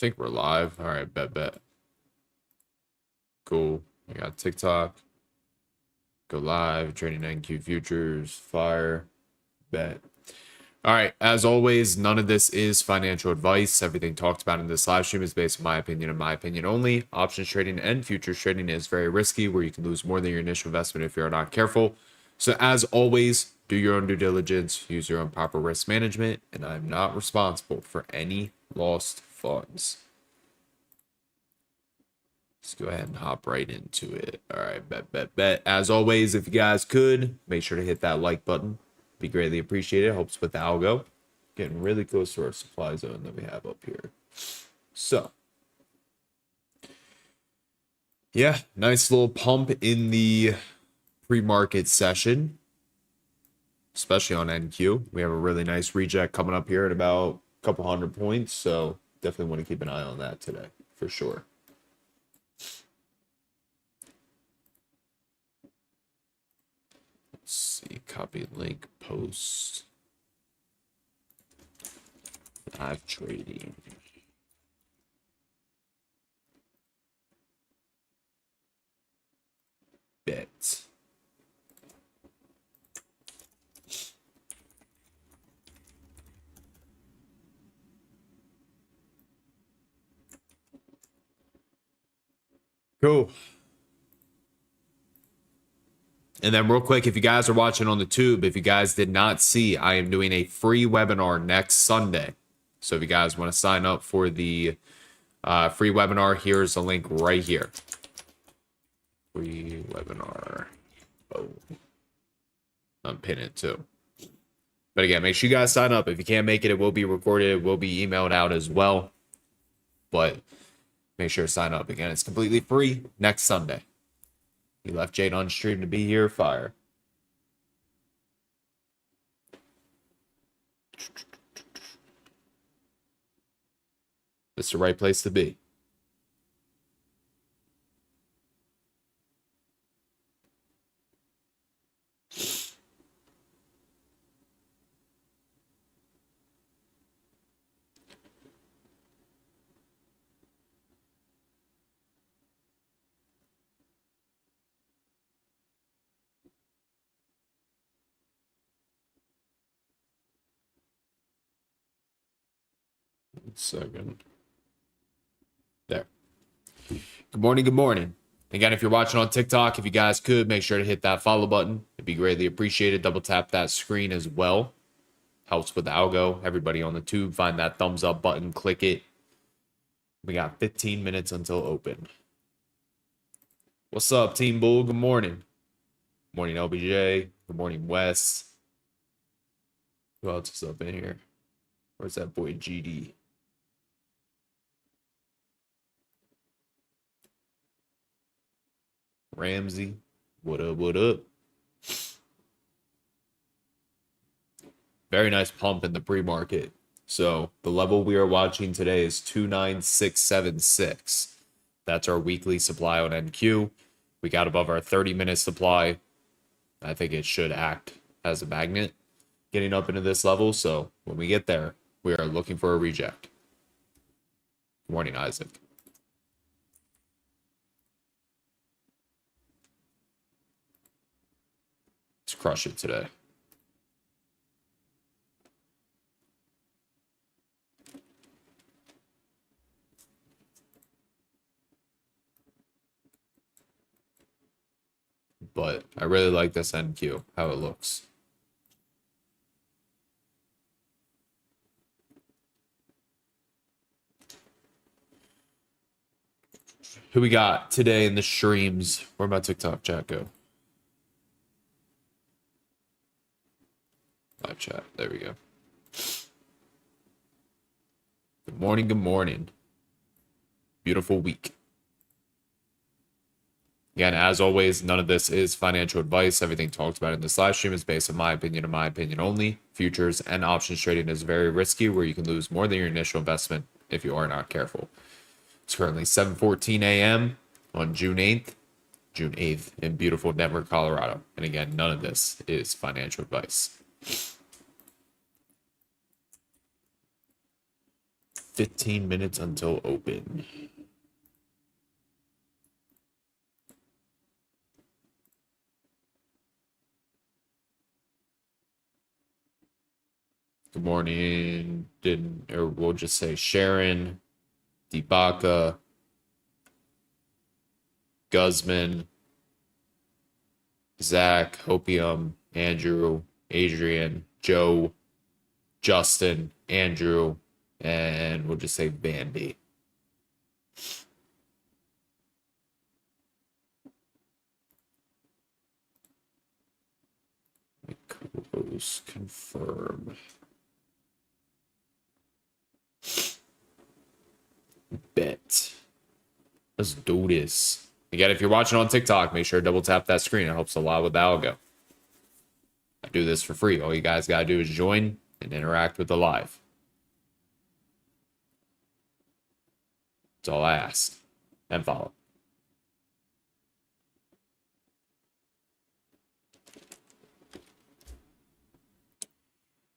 think we're live. All right, bet. Cool. I got TikTok. Go live. Trading NQ futures. Fire. Bet. All right. As always, none of this is financial advice. Everything talked about in this live stream is based on my opinion and my opinion only. Options trading and futures trading is very risky, where you can lose more than your initial investment if you're not careful. So as always, do your own due diligence, use your own proper risk management, and I'm not responsible for any lost funds. Let's go ahead and hop right into it. All right, bet. As always, if you guys could, make sure to hit that like button. Be greatly appreciated. Helps with the algo. Getting really close to our supply zone that we have up here. So, yeah, nice little pump in the pre-market session, especially on NQ. We have a really nice reject coming up here at about a couple hundred points, so definitely want to keep an eye on that today for sure. Let's see, copy link, post, live trading. Bet. Cool. And then real quick, if you guys are watching on the tube, if you guys did not see, I am doing a free webinar next Sunday. So if you guys want to sign up for the free webinar, here's a link right here. Free webinar. Oh, I'm pinning it too. But again, make sure you guys sign up. If you can't make it, it will be recorded. It will be emailed out as well. But make sure to sign up. Again, it's completely free next Sunday. You left Jade on stream to be here. Fire. It's the right place to be. One second. There. Good morning. Again, if you're watching on TikTok, if you guys could, make sure to hit that follow button. It'd be greatly appreciated. Double tap that screen as well. Helps with the algo. Everybody on the tube, find that thumbs up button, click it. We got 15 minutes until open. What's up, Team Bull? Good morning. Morning, LBJ. Good morning, Wes. Who else is up in here? Where's that boy, GD? Ramsey. What up? Very nice pump in the pre-market. So the level we are watching today is 29676. That's our weekly supply on NQ. We got above our 30-minute supply. I think it should act as a magnet getting up into this level. So when we get there, we are looking for a reject. Good morning, Isaac. Let's crush it today. But I really like this NQ, how it looks. Who we got today in the streams? Where'd my TikTok chat go? Live chat. There we go. Good morning. Beautiful week. Again, as always, none of this is financial advice. Everything talked about in this live stream is based on my opinion and my opinion only. Futures and options trading is very risky, where you can lose more than your initial investment if you are not careful. It's currently 7:14 a.m. on June 8th in beautiful Denver, Colorado. And again, none of this is financial advice. 15 minutes until open. Good morning. Or we'll just say Sharon, Debaka, Guzman, Zach, Hopium, Andrew, Adrian, Joe, Justin, Andrew, and we'll just say Vandy. Close, confirm. Bet. Let's do this. Again, if you're watching on TikTok, make sure to double tap that screen. It helps a lot with the algo. I do this for free. All you guys got to do is join and interact with the live. That's all I ask. And follow.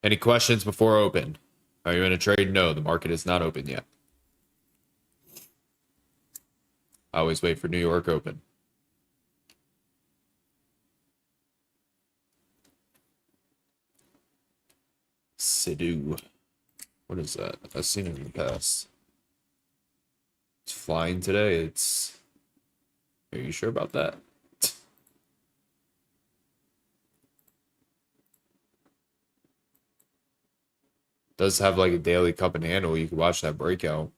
Any questions before open? Are you in a trade? No, the market is not open yet. I always wait for New York open. Sidhu. What is that? I've seen it in the past. It's flying today. It's... Are you sure about that? Does have like a daily cup and handle. You can watch that breakout.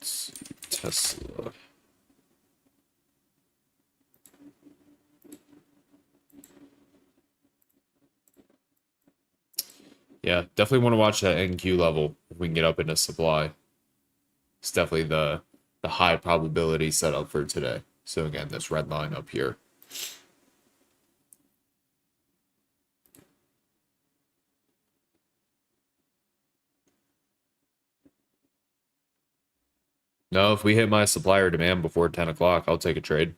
Let's see. Tesla. Yeah, definitely want to watch that NQ level if we can get up into supply. It's definitely the high probability setup for today. So again, this red line up here. No, if we hit my supplier demand before 10 o'clock, I'll take a trade.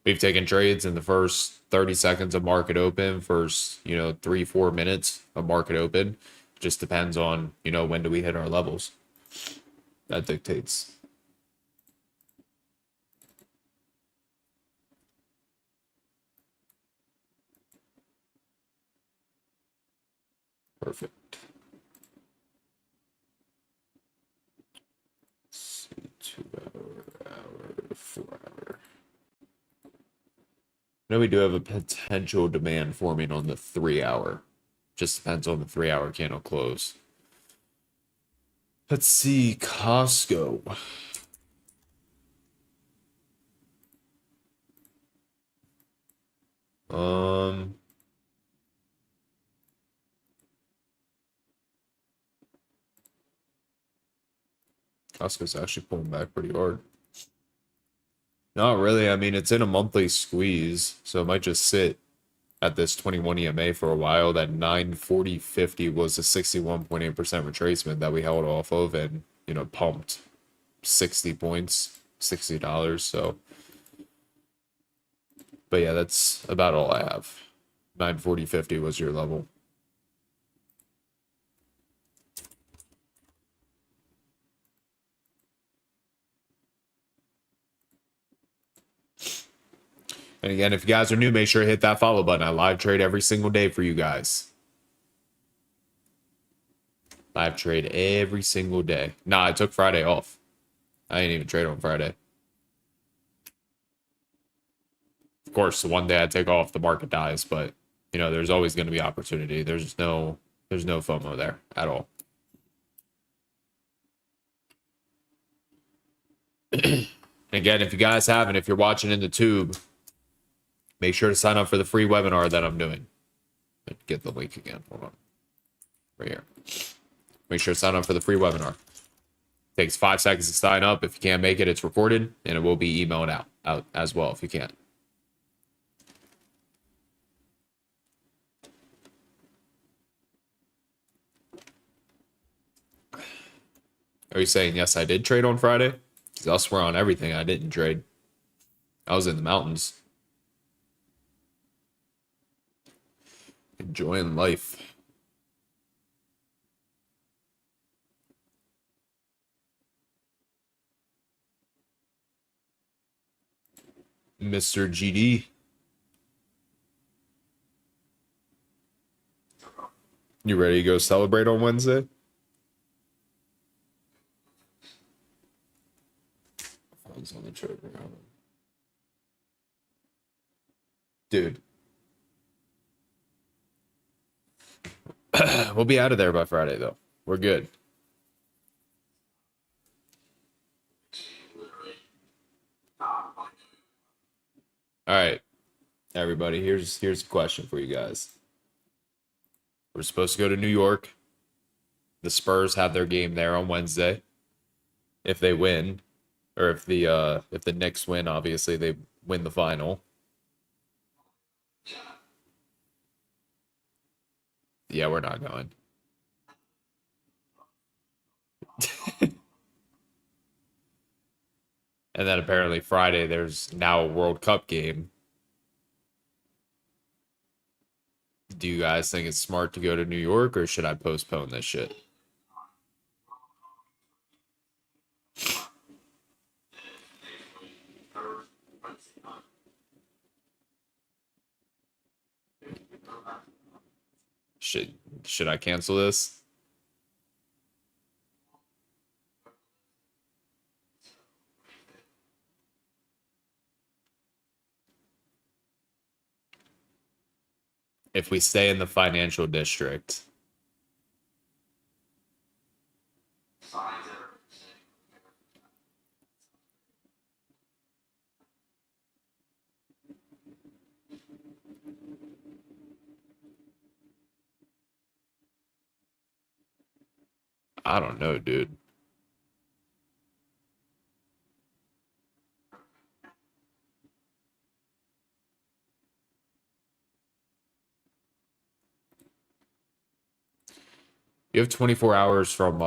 We've taken trades in the first 30 seconds of market open, first, 3-4 minutes of market open. Just depends on, when do we hit our levels. That dictates. Perfect. Let's see, 2 hour, 4 hour. I know we do have a potential demand forming on the 3 hour. Just depends on the 3 hour candle close. Let's see, Costco. Costco's actually pulling back pretty hard. Not really. I mean, it's in a monthly squeeze, so it might just sit at this 21 EMA for a while. That 940.50 was a 61.8% retracement that we held off of and, pumped 60 points, $60. So, but yeah, that's about all I have. 940.50 was your level. And again, if you guys are new, make sure to hit that follow button. I live trade every single day for you guys. Live trade every single day. Nah, I took Friday off. I didn't even trade on Friday. Of course, the one day I take off, the market dies, but there's always going to be opportunity. There's no FOMO there at all. Again, if you guys haven't, if you're watching in the tube, make sure to sign up for the free webinar that I'm doing. Get the link again. Hold on. Right here. Make sure to sign up for the free webinar. Takes 5 seconds to sign up. If you can't make it, it's recorded, and it will be emailed out as well if you can't. Are you saying, yes, I did trade on Friday? Because I'll swear on everything I didn't trade. I was in the mountains. Enjoying life. Mr. GD. You ready to go celebrate on Wednesday? Phone's on the trigger. Dude. We'll be out of there by Friday, though. We're good. All right, everybody. Here's a question for you guys. We're supposed to go to New York. The Spurs have their game there on Wednesday. If they win, or if the Knicks win, obviously they win the final. Yeah, we're not going. And then apparently Friday there's now a World Cup game. Do you guys think it's smart to go to New York, or should I postpone this shit? Should should I cancel this? If we stay in the financial district, I don't know, dude. You have 24 hours from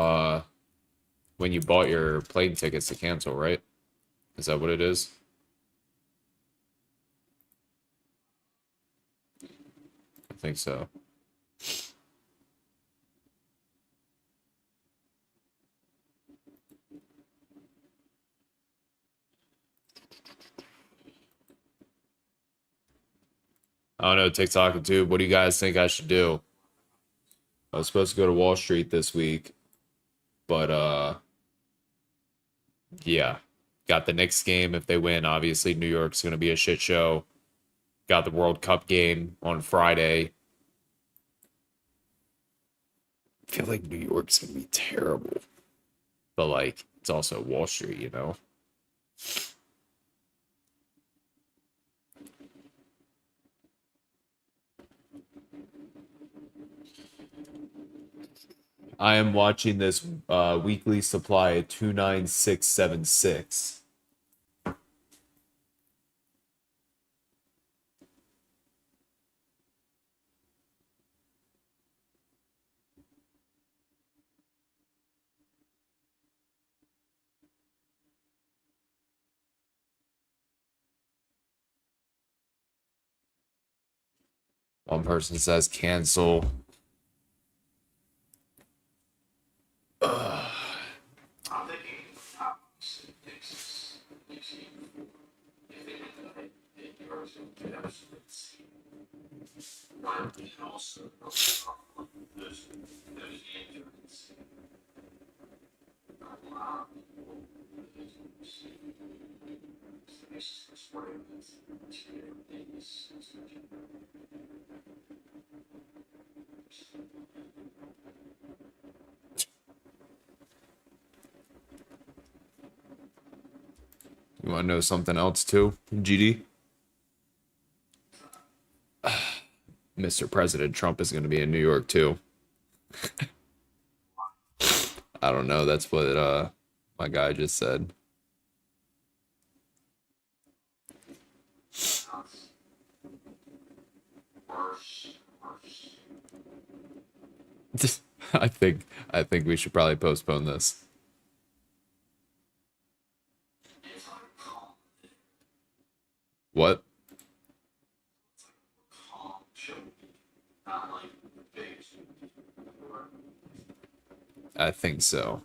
when you bought your plane tickets to cancel, right? Is that what it is? I think so. I don't know, TikTok and Tube. What do you guys think I should do? I was supposed to go to Wall Street this week, but yeah. Got the Knicks game. If they win, obviously New York's gonna be a shit show. Got the World Cup game on Friday. I feel like New York's gonna be terrible. But like it's also Wall Street, you know? I am watching this weekly supply of 29676. One person says cancel. You want to know something else too, GD? Mr. President Trump is going to be in New York too. I don't know. That's what my guy just said. I think we should probably postpone this. What? I think so.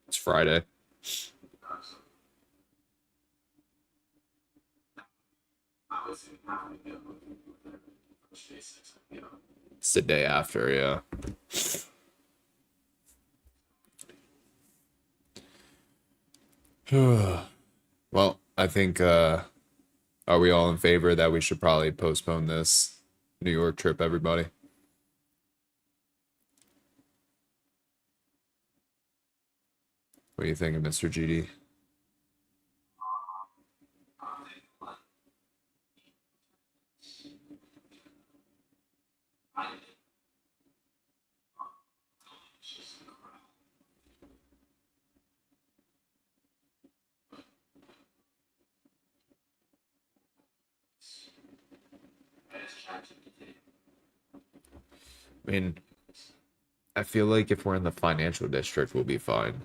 It's Friday. It's the day after, yeah. Well, I think are we all in favor that we should probably postpone this New York trip, everybody? What do you think, Mr. GD? I mean, I feel like if we're in the financial district, we'll be fine.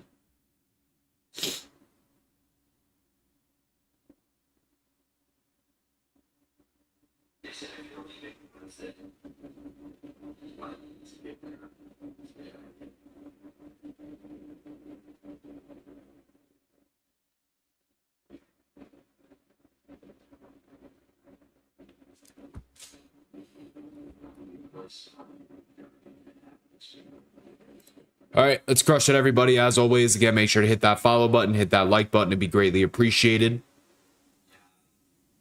All right, let's crush it, everybody. As always, again, make sure to hit that follow button, hit that like button. It'd be greatly appreciated.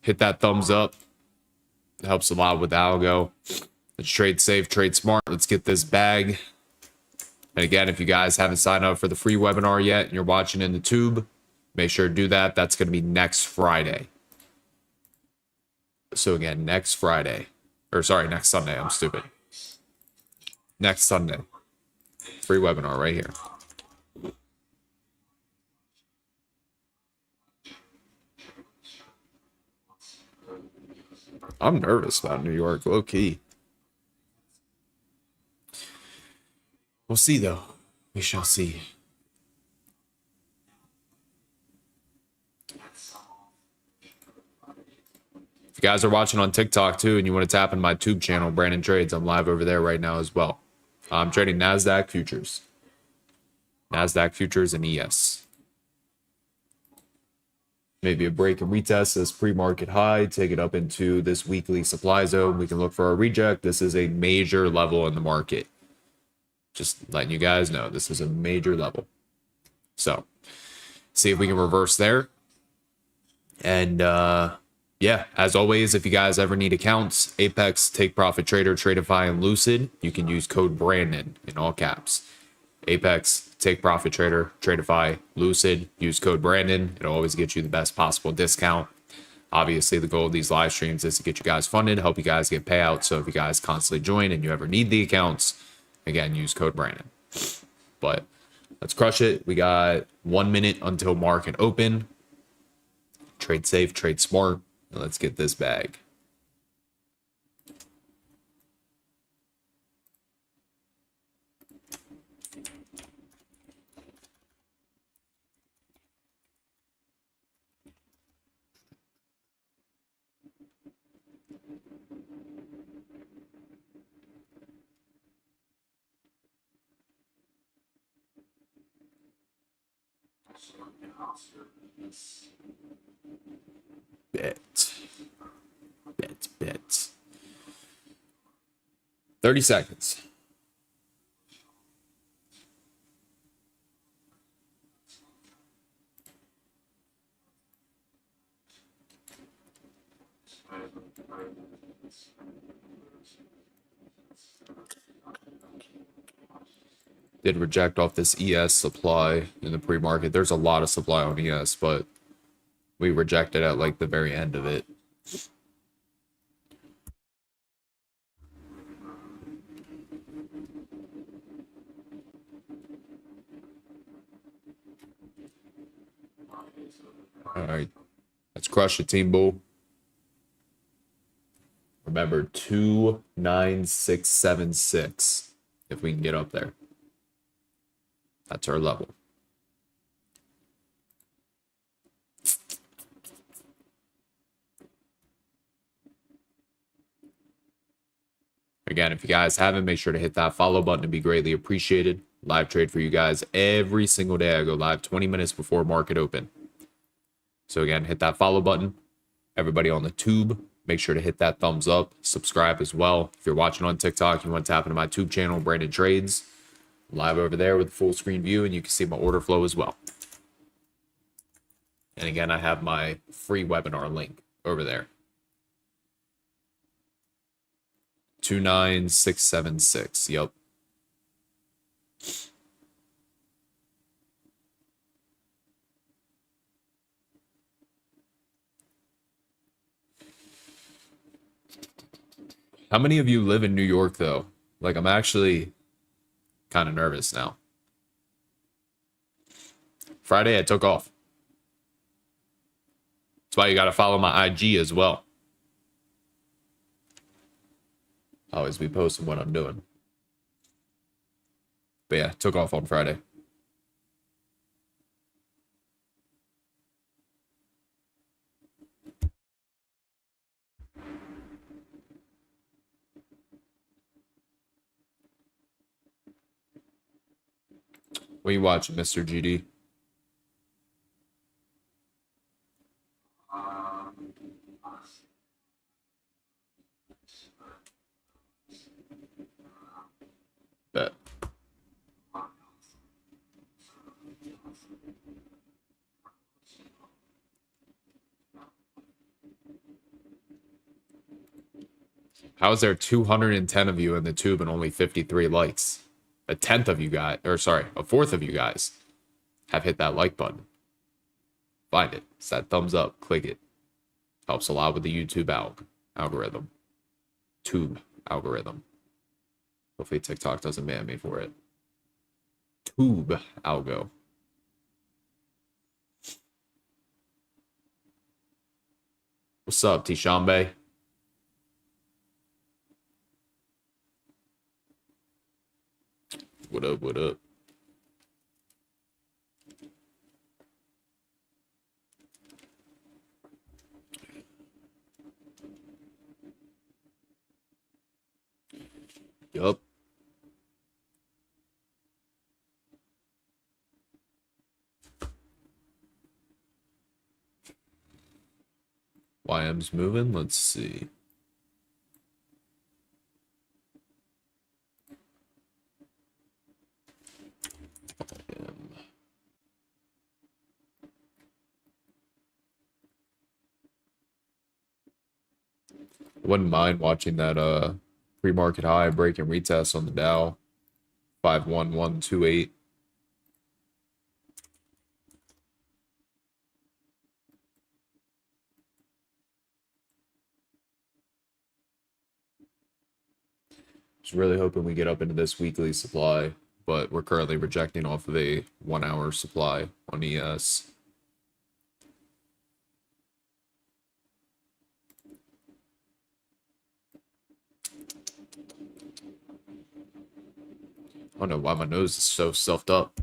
Hit that thumbs up. It helps a lot with the algo. Let's trade safe, trade smart. Let's get this bag. And again, if you guys haven't signed up for the free webinar yet and you're watching in the tube, make sure to do that. That's going to be next Friday. So again, next Friday. Or sorry, next Sunday. I'm stupid. Next Sunday. Free webinar right here. I'm nervous about New York, low key. We'll see, though. We shall see. If you guys are watching on TikTok too and you want to tap in my tube channel, BrandonTrades, I'm live over there right now as well. I'm trading NASDAQ futures. NASDAQ futures and ES. Maybe a break and retest this pre-market high, take it up into this weekly supply zone. We can look for a reject. This is a major level in the market. Just letting you guys know, this is a major level. So, see if we can reverse there. And yeah, as always, if you guys ever need accounts, Apex, Take Profit Trader, Tradeify, and Lucid, you can use code Brandon in all caps. Apex, Take Profit Trader, Tradeify, Lucid, use code Brandon. It'll always get you the best possible discount. Obviously, the goal of these live streams is to get you guys funded, help you guys get payouts. So if you guys constantly join and you ever need the accounts, again, use code Brandon. But let's crush it. We got 1 minute until market open. Trade safe, trade smart. Let's get this bag. Bet. 30 seconds. Did reject off this ES supply in the pre-market. There's a lot of supply on ES, but we rejected at like the very end of it. All right, let's crush it, Team Bull. Remember, 29676. if we can get up there. That's our level. Again, if you guys haven't, make sure to hit that follow button. It'd be greatly appreciated. Live trade for you guys every single day. I go live 20 minutes before market open. So again, hit that follow button. Everybody on the tube, make sure to hit that thumbs up. Subscribe as well. If you're watching on TikTok, you want to tap into my tube channel, BrandonTrades. Live over there with a full screen view, and you can see my order flow as well. And again, I have my free webinar link over there. 29676. Yep. How many of you live in New York, though? Like, I'm actually kind of nervous now. Friday, I took off. That's why you got to follow my IG as well. Always be posting what I'm doing. But yeah, took off on Friday. What are you watching, Mr. GD? Bet. How is there 210 of you in the tube and only 53 likes? A tenth of you guys, or sorry, a fourth of you guys have hit that like button. Find it. It's that thumbs up. Click it. Helps a lot with the YouTube algorithm. Tube algorithm. Hopefully TikTok doesn't ban me for it. Tube algo. What's up, Tishambe? What up, what up? Yup. YM's moving. Let's see. Wouldn't mind watching that pre-market high break and retest on the Dow. 51128. Just really hoping we get up into this weekly supply, but we're currently rejecting off of a 1 hour supply on ES. I don't know why my nose is so stuffed up.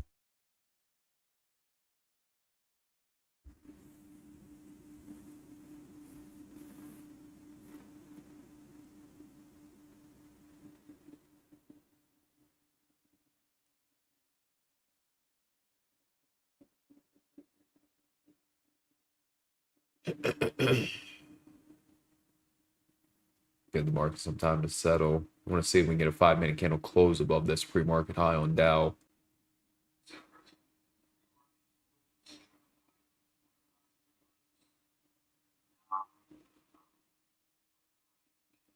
Give the market some time to settle. I want to see if we can get a 5-minute candle close above this pre-market high on Dow.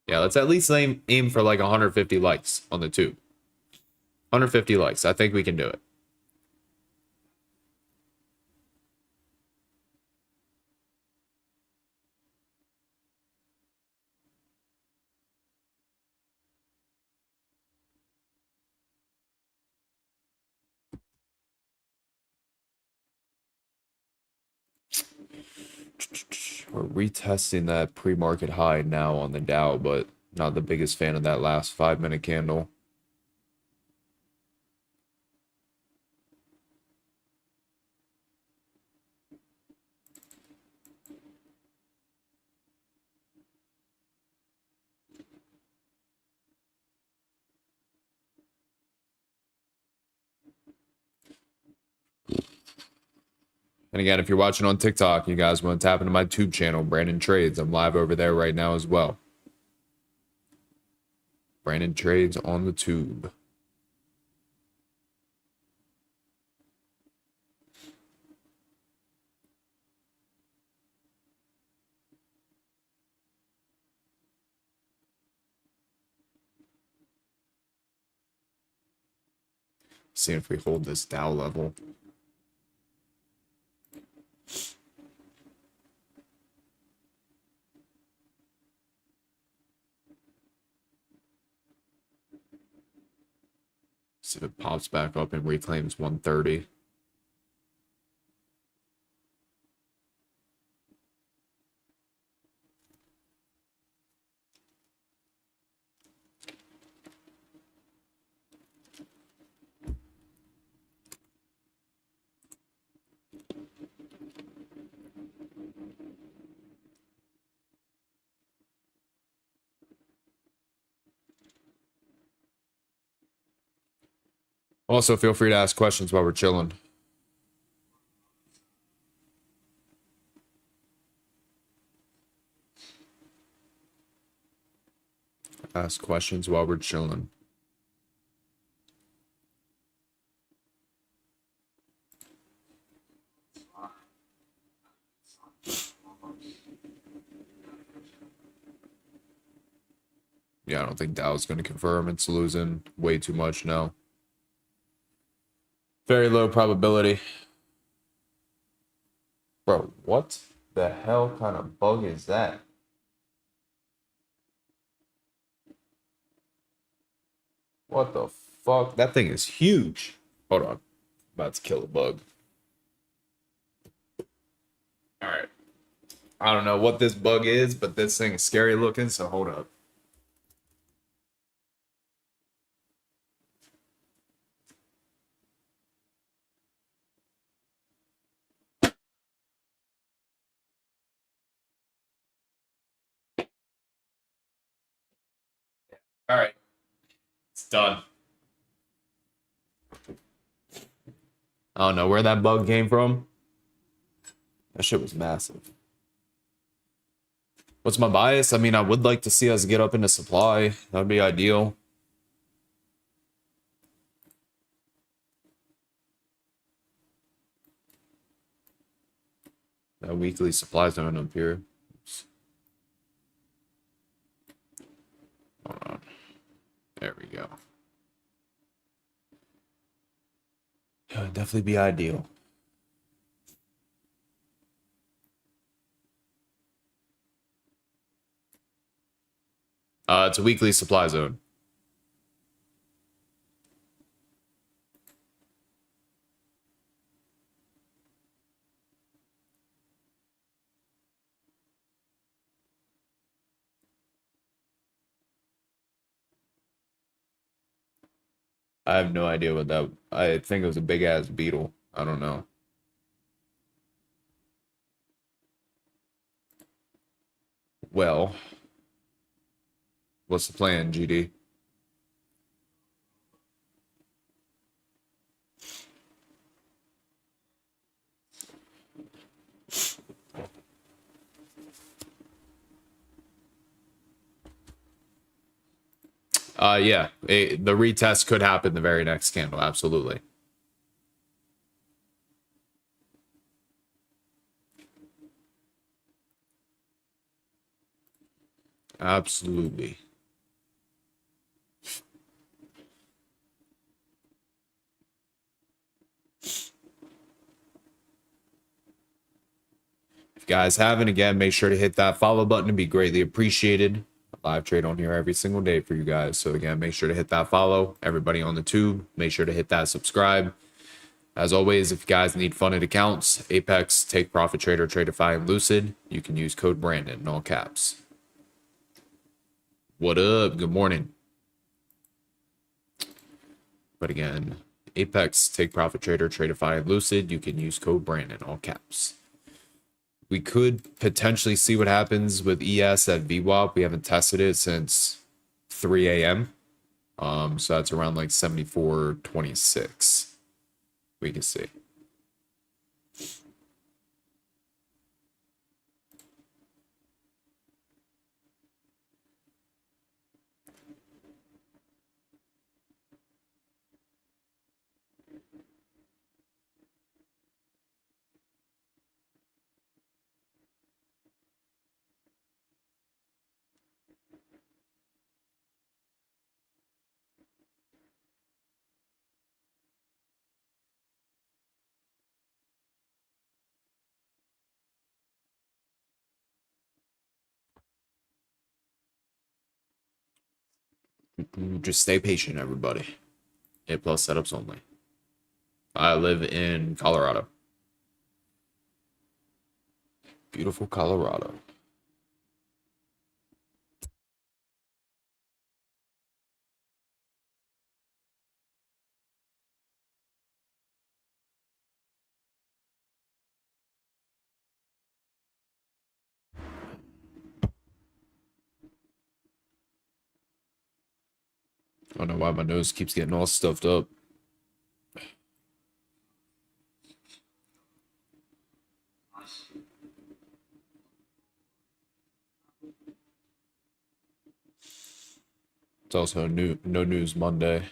Yeah, let's at least aim for like 150 likes on the tube. 150 likes. I think we can do it. We're retesting that pre-market high now on the Dow, but not the biggest fan of that last 5-minute candle. And again, if you're watching on TikTok, you guys want to tap into my tube channel, Brandon Trades. I'm live over there right now as well. Brandon Trades on the tube. Seeing if we hold this Dow level. See if it pops back up and reclaims 130. Also, feel free to ask questions while we're chilling. Ask questions while we're chilling. Yeah, I don't think Dow's going to confirm. It's losing way too much now. Very low probability. Bro, what the hell kind of bug is that? What the fuck? That thing is huge. Hold on. About to kill a bug. All right. I don't know what this bug is, but this thing is scary looking, so hold up. All right. It's done. I don't know where that bug came from. That shit was massive. What's my bias? I mean, I would like to see us get up into supply. That would be ideal. That weekly supply zone up here. Oops. Hold on. There we go. Yeah, it'd definitely be ideal. It's a weekly supply zone. I have no idea what that. I think it was a big ass beetle. I don't know. Well, what's the plan, GD? Yeah, the retest could happen the very next candle. Absolutely. Absolutely. If you guys haven't, again, make sure to hit that follow button. It'd be greatly appreciated. Live trade on here every single day for you guys. So again, make sure to hit that follow. Everybody on the tube, make sure to hit that subscribe. As always, if you guys need funded accounts, Apex, Take Profit Trader, Tradeify, and Lucid, you can use code Brandon in all caps. What up? Good morning. But again, Apex, Take Profit Trader, Tradeify, and Lucid, you can use code Brandon, all caps. We could potentially see what happens with ES at VWAP. We haven't tested it since 3 a.m. So that's around like 74.26. We can see. Just stay patient, everybody. A plus setups only. I live in Colorado. Beautiful Colorado. I don't know why my nose keeps getting all stuffed up. It's also no news Monday.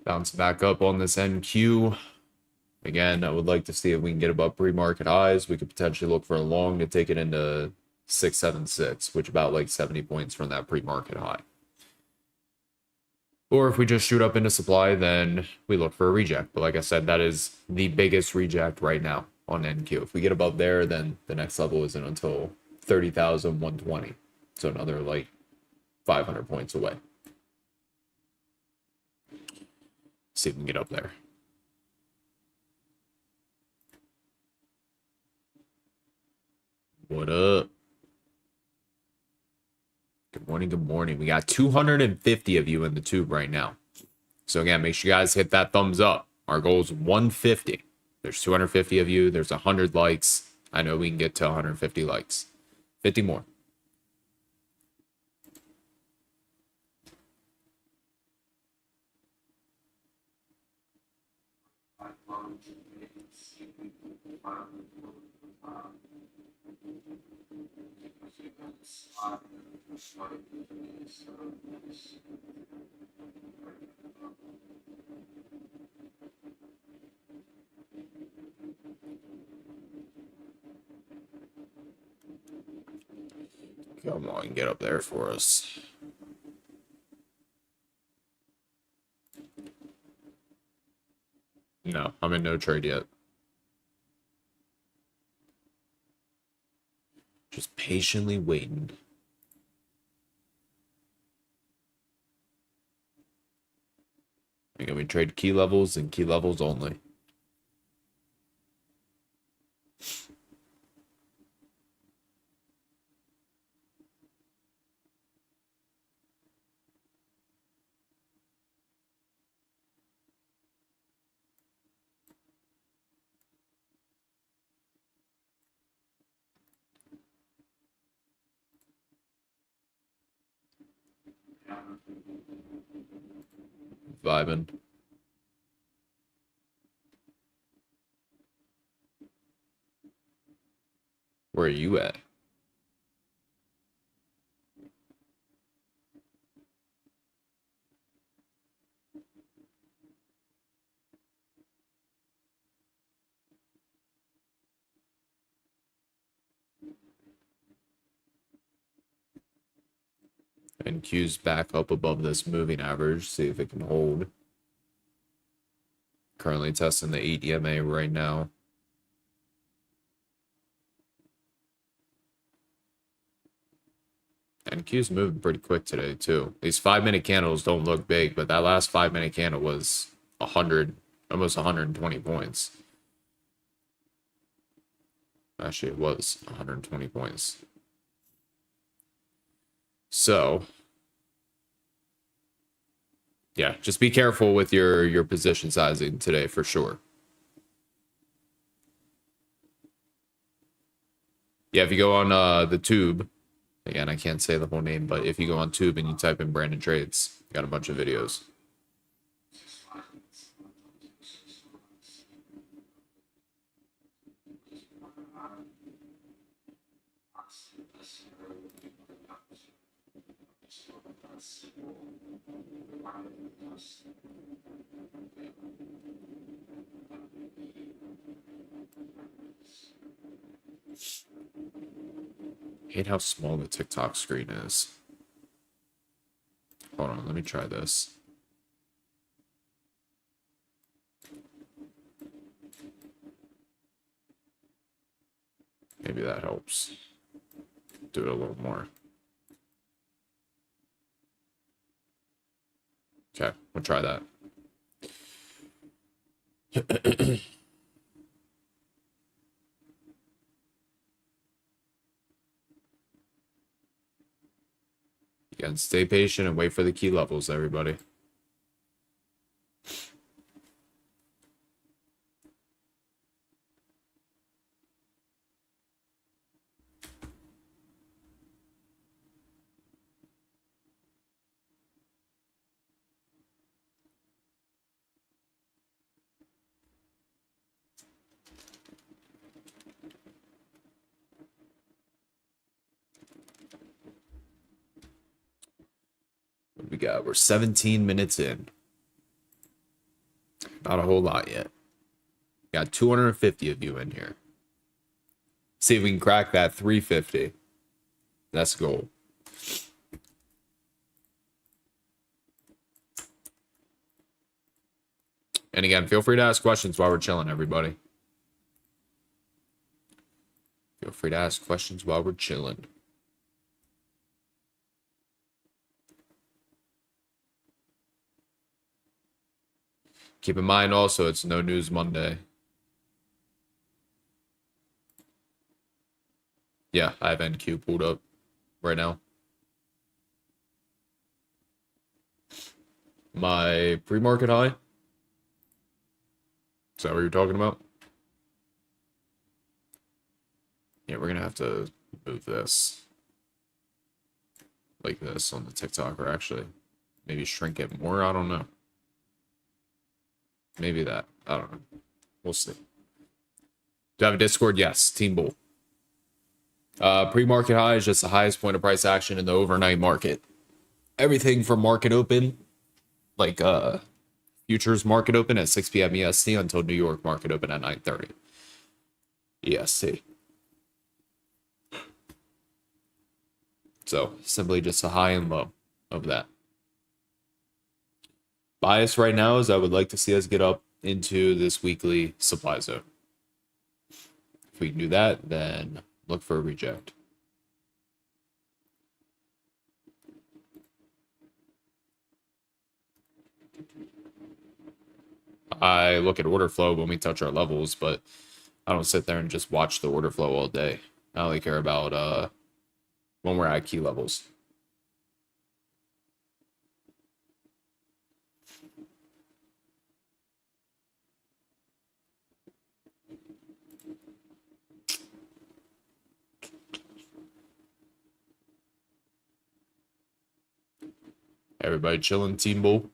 Bounce back up on this NQ. Again, I would like to see if we can get above pre-market highs. We could potentially look for a long to take it into 676, which about like 70 points from that pre-market high. Or if we just shoot up into supply, then we look for a reject. But like I said, that is the biggest reject right now on NQ. If we get above there, then the next level isn't until 30,120. So another like 500 points away. See if we can get up there. What up? Good morning, good morning. We got 250 of you in the tube right now. So again, make sure you guys hit that thumbs up. Our goal is 150. There's 250 of you. There's 100 likes. I know we can get to 150 likes. 50 more. Come on, get up there for us. No, I'm in no trade yet. Just patiently waiting. Again, we trade key levels and key levels only. Vibing. Where are you at? And Q's back up above this moving average. See if it can hold. Currently testing the 8 EMA right now. And Q's moving pretty quick today too. These 5-minute candles don't look big, but that last 5-minute candle was 100, almost 120 points. Actually, it was 120 points. So, yeah, just be careful with your position sizing today for sure. Yeah, if you go on the tube, again, I can't say the whole name, but if you go on tube and you type in BrandonTrades, you got a bunch of videos. Hate how small the TikTok screen is. Hold on, let me try this. Maybe that helps. Do it a little more. Okay, we'll try that. Again, stay patient and wait for the key levels, everybody. What we got? We're 17 minutes in. Not a whole lot yet. Got 250 of you in here. See if we can crack that 350. That's the goal. And again, feel free to ask questions while we're chilling, everybody. Feel free to ask questions while we're chilling. Keep in mind also, it's No News Monday. Yeah, I have NQ pulled up right now. My pre-market high? Is that what you're talking about? Yeah, we're gonna have to move this like this on the TikTok, or actually maybe shrink it more. I don't know. Maybe that. I don't know. We'll see. Do I have a Discord? Yes. Team Bull. Pre-market high is just the highest point of price action in the overnight market. Everything from market open, like futures market open at 6 p.m. EST until New York market open at 9:30 EST. So simply just a high and low of that. Bias right now is I would like to see us get up into this weekly supply zone. If we can do that, then look for a reject. I look at order flow when we touch our levels, but I don't sit there and just watch the order flow all day. I only care about when we're at key levels. Everybody chilling, Team Bull.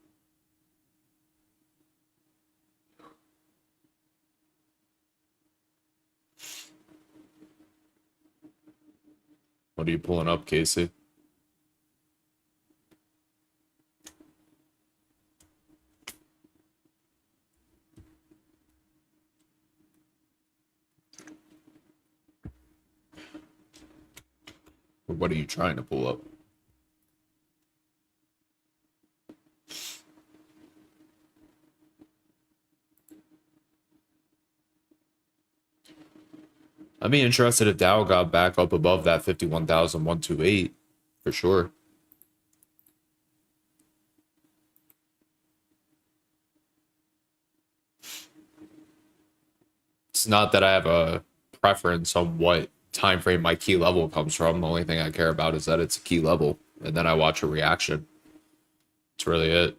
What are you pulling up, Casey? What are you trying to pull up? I'd be interested if Dow got back up above that 51,128 for sure. It's not that I have a preference on what time frame my key level comes from. The only thing I care about is that it's a key level, and then I watch a reaction. That's really it.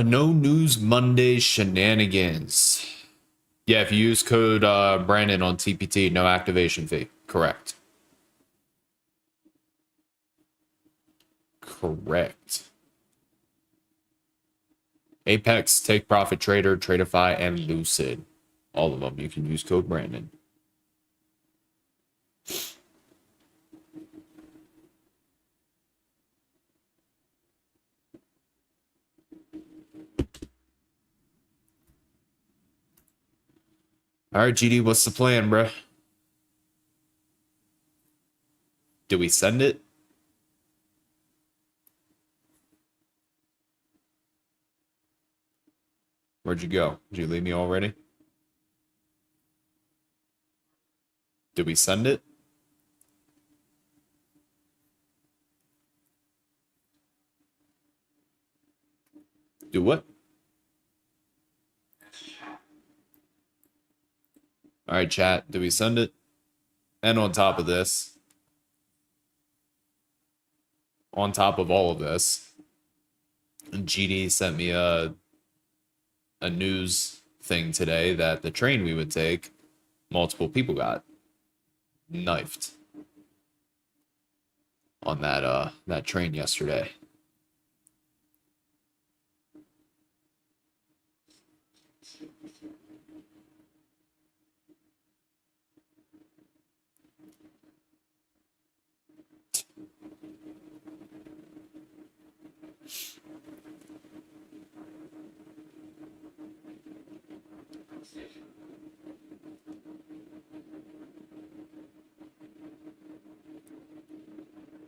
No News Monday shenanigans. Yeah, if you use code Brandon on TPT, no activation fee. Correct. Correct. Apex, Take Profit Trader, Tradeify, and Lucid. All of them. You can use code Brandon. All right, GD, what's the plan, bro? Did we send it? Where'd you go? Did you leave me already? Did we send it? Do what? All right, chat. Did we send it? And on top of this, on top of all of this, GD sent me a news thing today that the train we would take, multiple people got knifed on that train yesterday.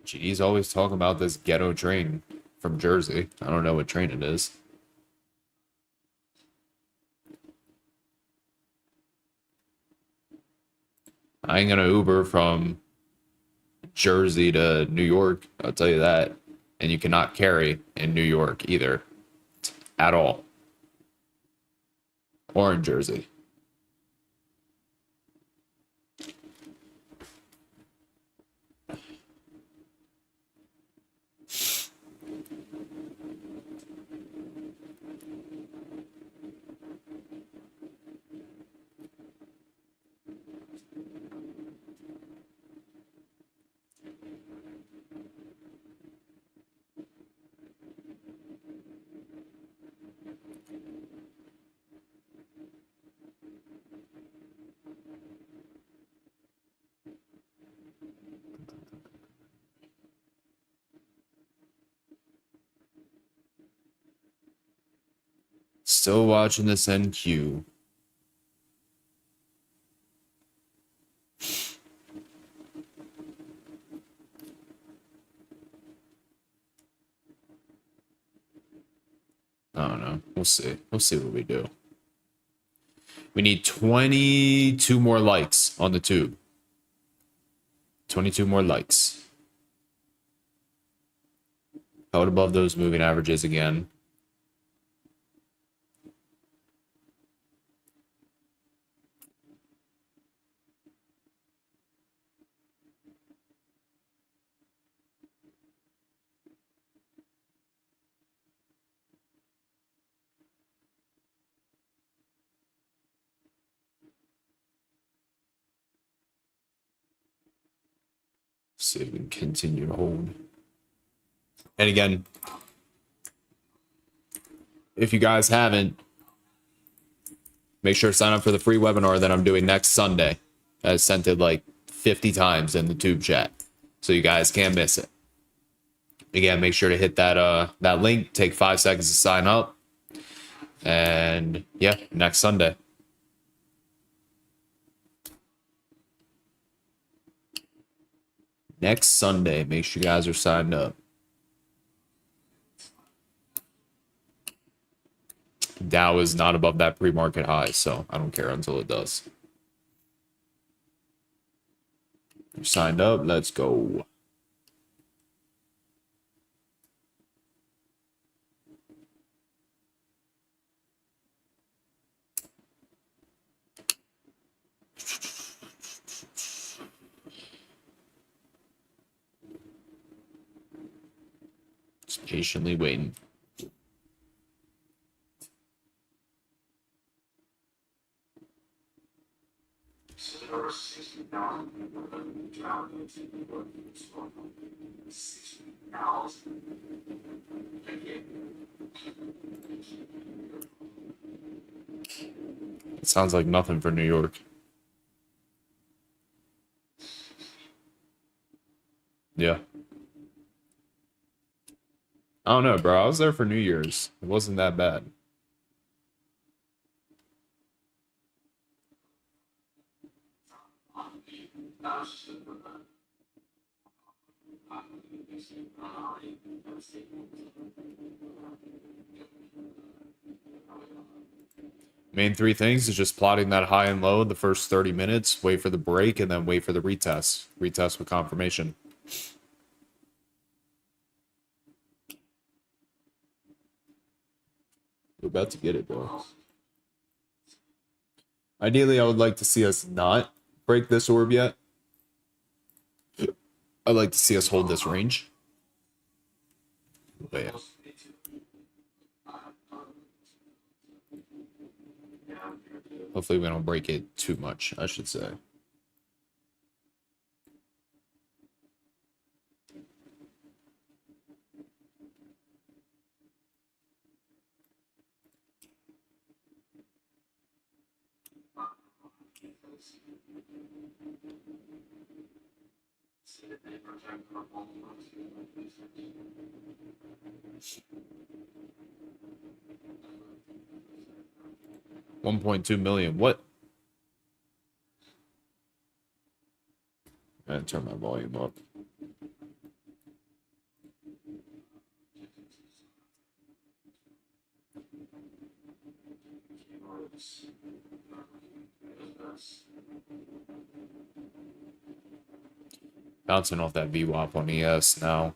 GD's always talking about this ghetto train from Jersey. I don't know what train it is. I ain't gonna Uber from Jersey to New York, I'll tell you that. And you cannot carry in New York either. At all. Or in Jersey. Still watching this NQ. I don't know. We'll see. We'll see what we do. We need 22 more likes on the tube. 22 more likes. Out above those moving averages again. See if we can continue to hold. And again, if you guys haven't, make sure to sign up for the free webinar that I'm doing next Sunday. I sent it like 50 times in the tube chat, so you guys can't miss it. Again, make sure to hit that link. Take 5 seconds to sign up. And yeah, next Sunday. Next Sunday, make sure you guys are signed up. Dow is not above that pre-market high, so I don't care until it does. You signed up. Let's go. Just patiently waiting. It sounds like nothing for New York. Yeah. I don't know, bro. I was there for New Year's. It wasn't that bad. Main three things is just plotting that high and low in the first 30 minutes, wait for the break, and then wait for the retest. Retest with confirmation. We're about to get it, bro. Ideally, I would like to see us not break this orb yet. I'd like to see us hold this range. But yeah. Hopefully we don't break it too much, I should say. $1.2 million. What? I gotta turn my volume up. Bouncing off that VWAP on ES now.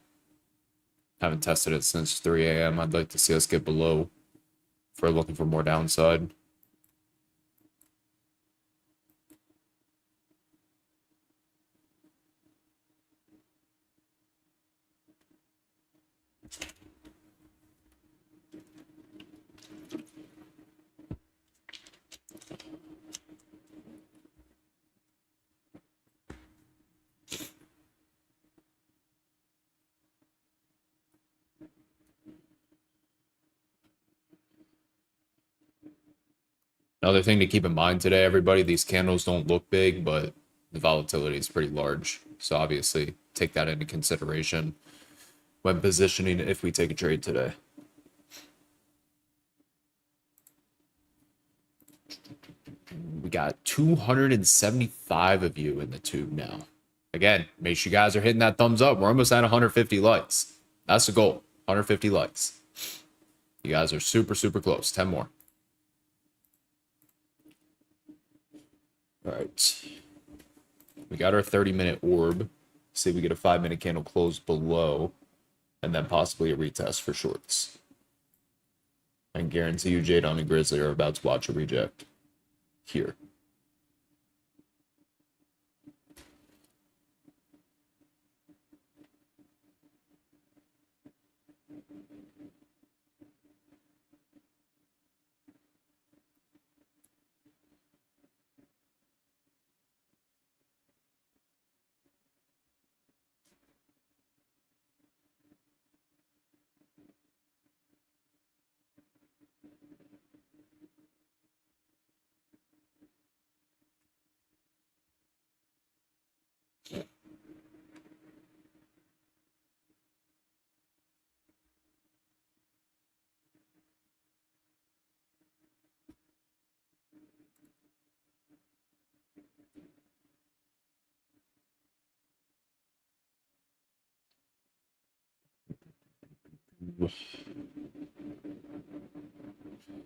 Haven't tested it since 3 a.m. I'd like to see us get below if we're looking for more downside. Another thing to keep in mind today, everybody, these candles don't look big, but the volatility is pretty large. So obviously take that into consideration when positioning if we take a trade today. We got 275 of you in the tube now. Again, make sure you guys are hitting that thumbs up. We're almost at 150 likes. That's the goal, 150 likes. You guys are super, super close. 10 more. All right. We got our 30-minute orb. See if we get a 5-minute candle close below, and then possibly a retest for shorts. I can guarantee you Jadon and Grizzly are about to watch a reject here.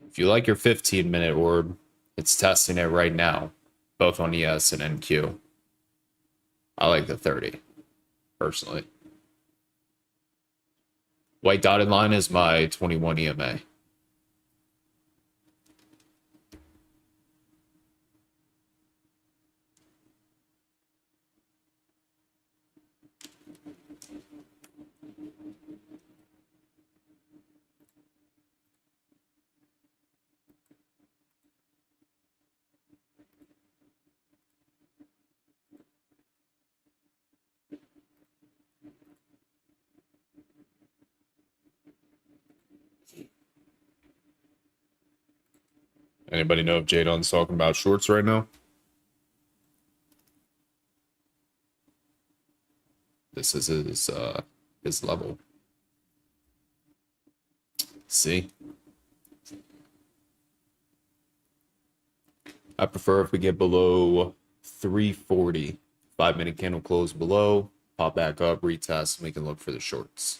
If you like your 15-minute orb, it's testing it right now, both on ES and NQ. I like the 30, personally. White dotted line is my 21 EMA. Anybody know if Jadon's talking about shorts right now? This is his level. See? I prefer if we get below 340. 5-minute candle close below, pop back up, retest, and we can look for the shorts.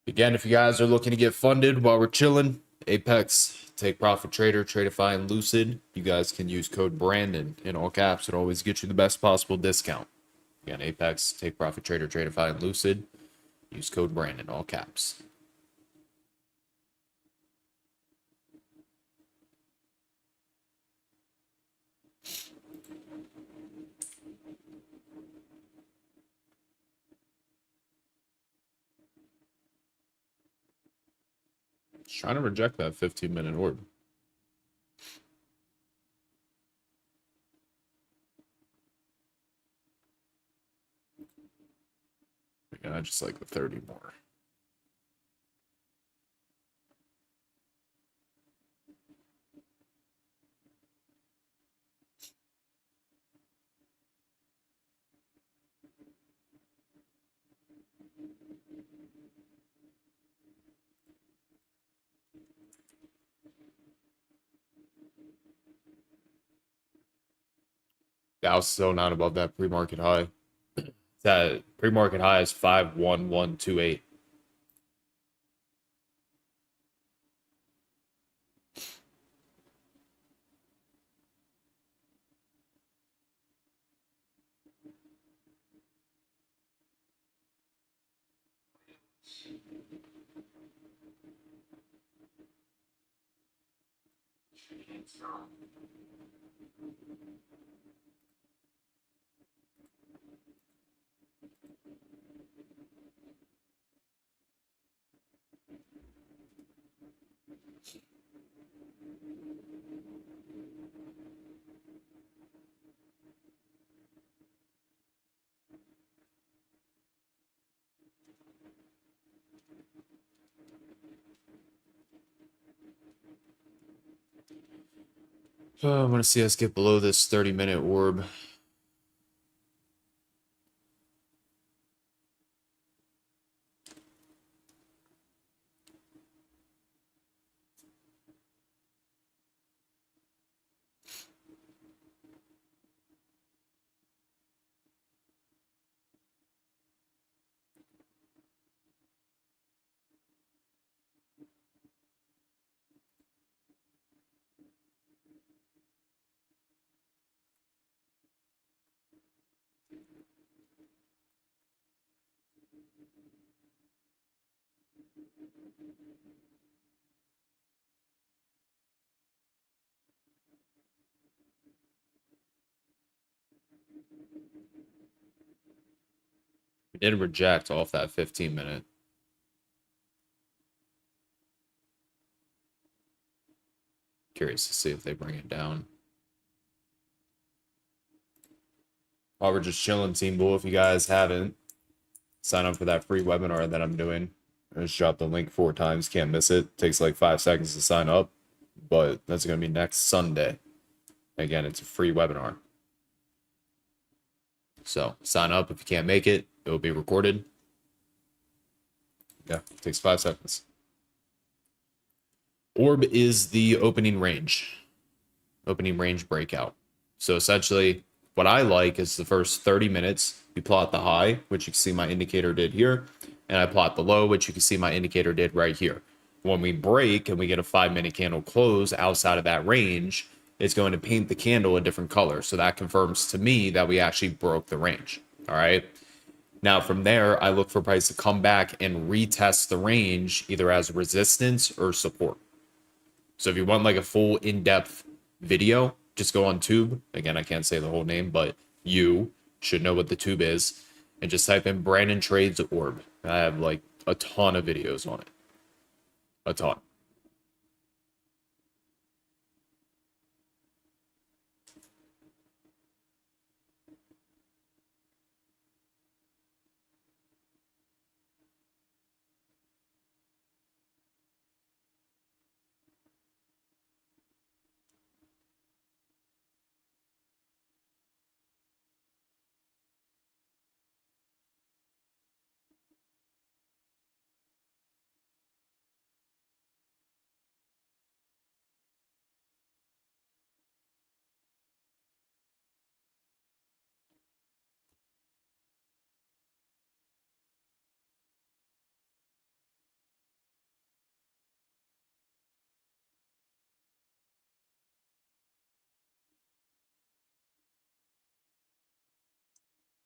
Again, if you guys are looking to get funded while we're chilling, Apex, Take Profit Trader, Tradeify, and Lucid, you guys can use code Brandon in all caps. It always gets you the best possible discount. Again, Apex, Take Profit Trader, Tradeify, and Lucid, use code Brandon, all caps. Just trying to reject that 15-minute orb. Again, I just like the 30 more. Dow's still not above that pre-market high. That pre-market high is 51128. I'm going to see us get below this 30-minute orb. We did reject off that 15-minute. Curious to see if they bring it down. While we're just chilling, Team Bull, if you guys haven't, sign up for that free webinar that I'm doing. I just dropped the link 4 times. Can't miss it. Takes like 5 seconds to sign up, but that's going to be next Sunday. Again, it's a free webinar. So sign up if you can't make it. It will be recorded. Yeah, it takes 5 seconds. Orb is the opening range breakout. So essentially, what I like is the first 30 minutes, we plot the high, which you can see my indicator did here. and I plot the low, which you can see my indicator did right here. When we break and we get a 5-minute candle close outside of that range, it's going to paint the candle a different color. So that confirms to me that we actually broke the range. All right. Now from there, I look for price to come back and retest the range either as resistance or support. So if you want like a full in-depth video, just go on Tube. Again, I can't say the whole name, but you should know what the Tube is. And just type in BrandonTrades Orb. I have like a ton of videos on it. A ton.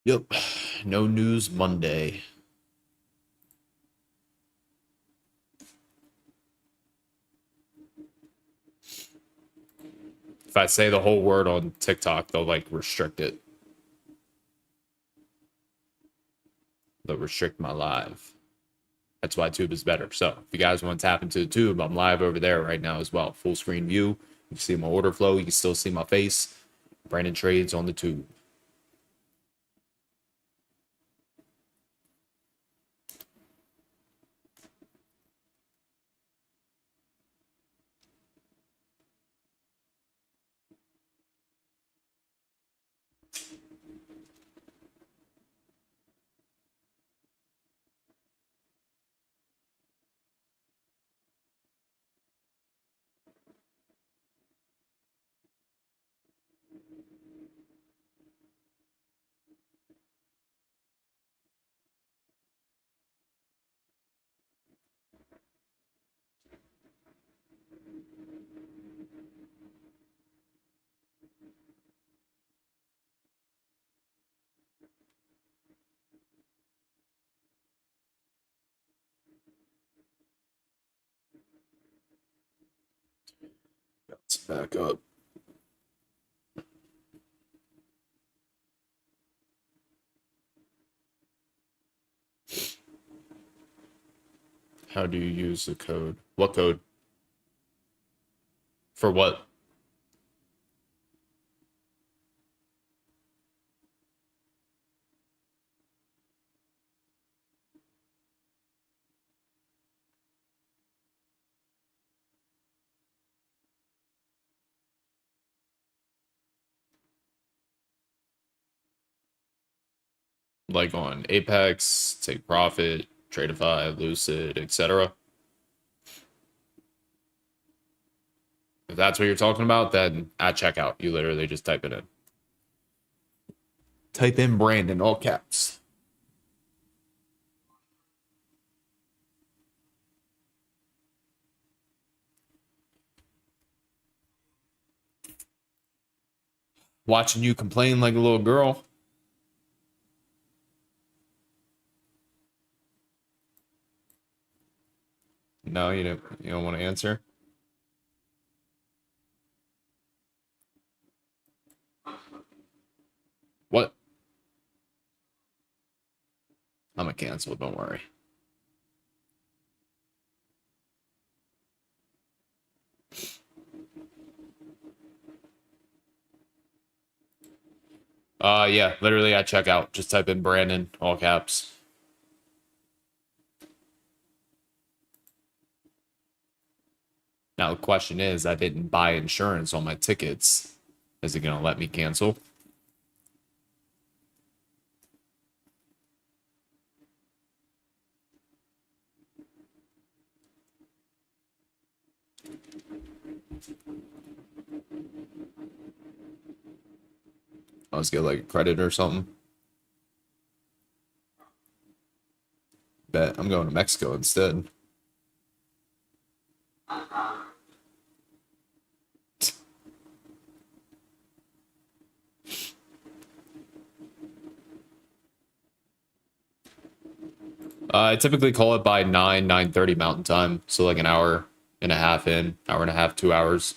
Yep. No news Monday. If I say the whole word on TikTok, they'll like restrict it. They'll restrict my live. That's why Tube is better. So if you guys want to tap into the Tube, I'm live over there right now as well. Full screen view. You can see my order flow. You can still see my face. BrandonTrades on the Tube. Let's back up. How do you use the code? What code? For what? Like on Apex, Take Profit, Tradeify, Lucid, etc. If that's what you're talking about, then at checkout, you literally just type it in. Type in Brandon, all caps. Watching you complain like a little girl. No, you don't want to answer. What? I'm gonna cancel, don't worry. Yeah, literally at checkout. Just type in Brandon, all caps. Now the question is, I didn't buy insurance on my tickets. Is it gonna let me cancel? Let's get like a credit or something. Bet I'm going to Mexico instead. I typically call it by 9:30 Mountain Time. So like an hour and a half in, hour and a half, 2 hours.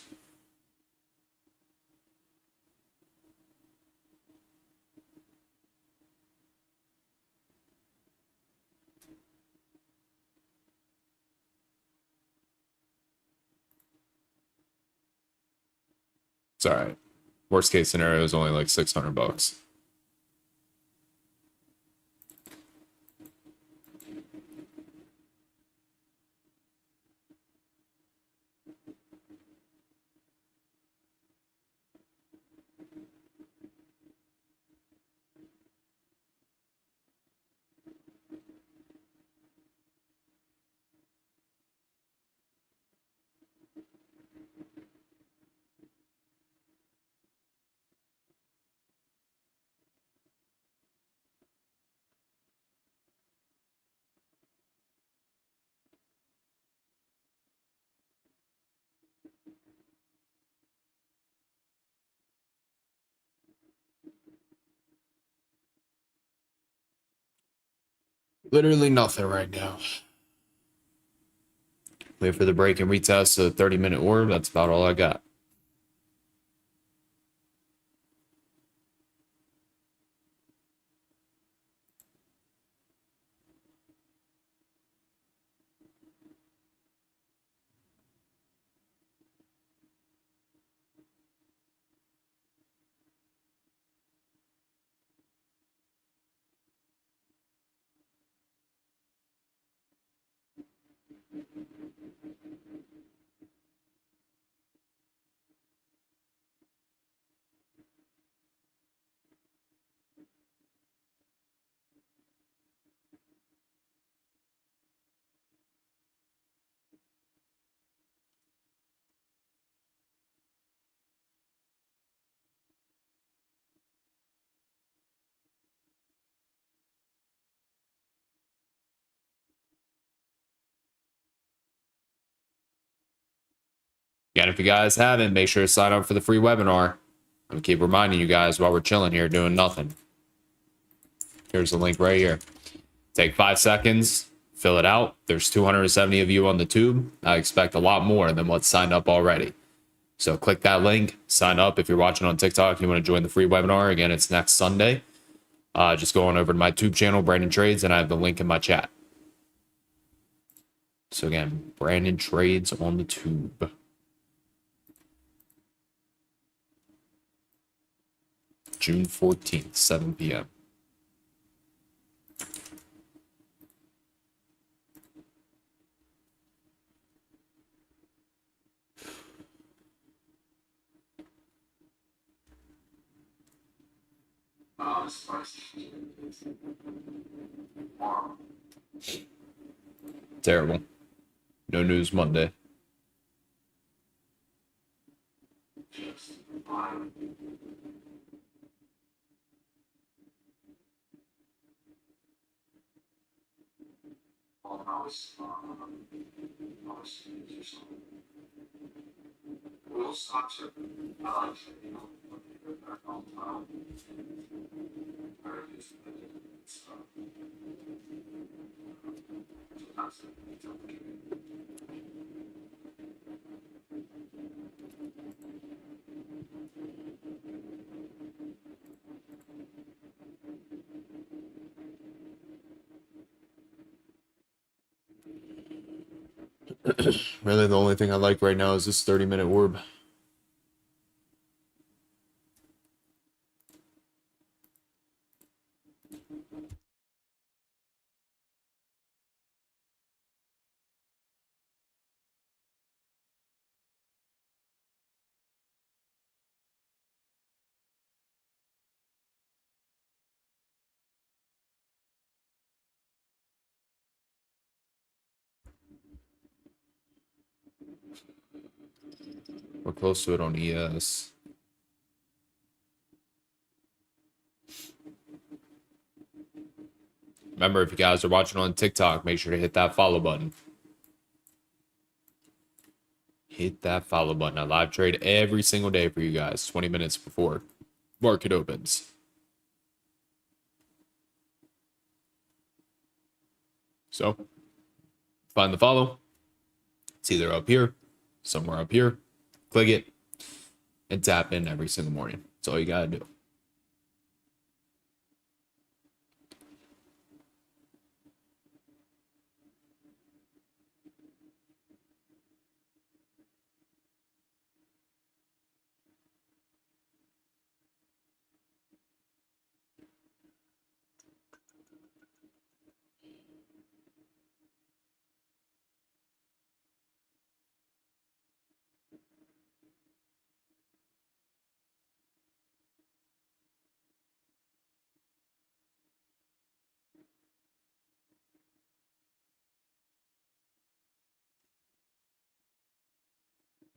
It's all right. Worst case scenario is only like $600. Literally nothing right now. Wait for the break and retest a 30-minute orb. That's about all I got. Again, if you guys haven't, make sure to sign up for the free webinar. I'm gonna keep reminding you guys while we're chilling here doing nothing. Here's the link right here. Take 5 seconds, fill it out. There's 270 of you on the tube. I expect a lot more than what's signed up already. So click that link, sign up. If you're watching on TikTok, you want to join the free webinar. Again, it's next Sunday. Just go on over to my tube channel, BrandonTrades, and I have the link in my chat. So again, BrandonTrades on the tube. June 14th, 7 p.m. Terrible. No news Monday. Really, the only thing I like right now is this 30-minute orb. We're close to it on ES. Remember, if you guys are watching on TikTok, make sure to hit that follow button. Hit that follow button. I live trade every single day for you guys, 20 minutes before market opens. So, find the follow. It's either up here, somewhere up here. Click it and tap in every single morning. That's all you got to do.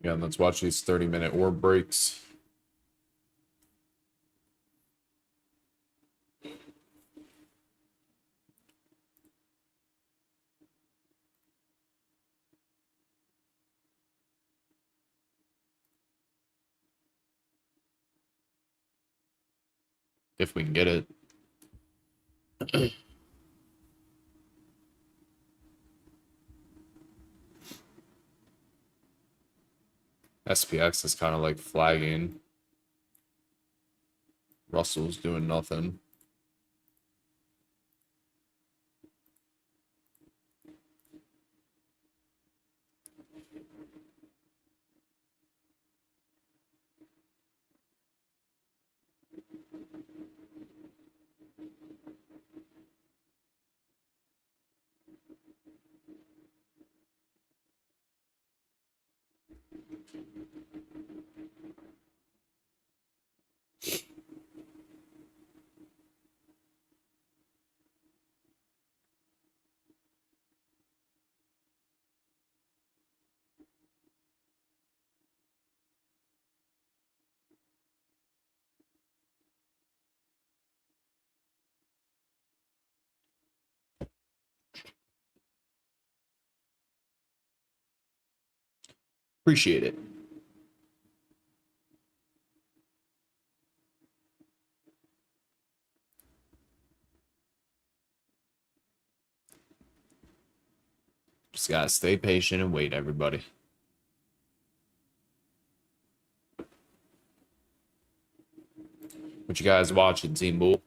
Yeah, let's watch these 30-minute orb breaks. If we can get it. SPX is kind of like flagging. Russell's doing nothing. Appreciate it. Just gotta stay patient and wait, everybody. What you guys watching, Team Bull?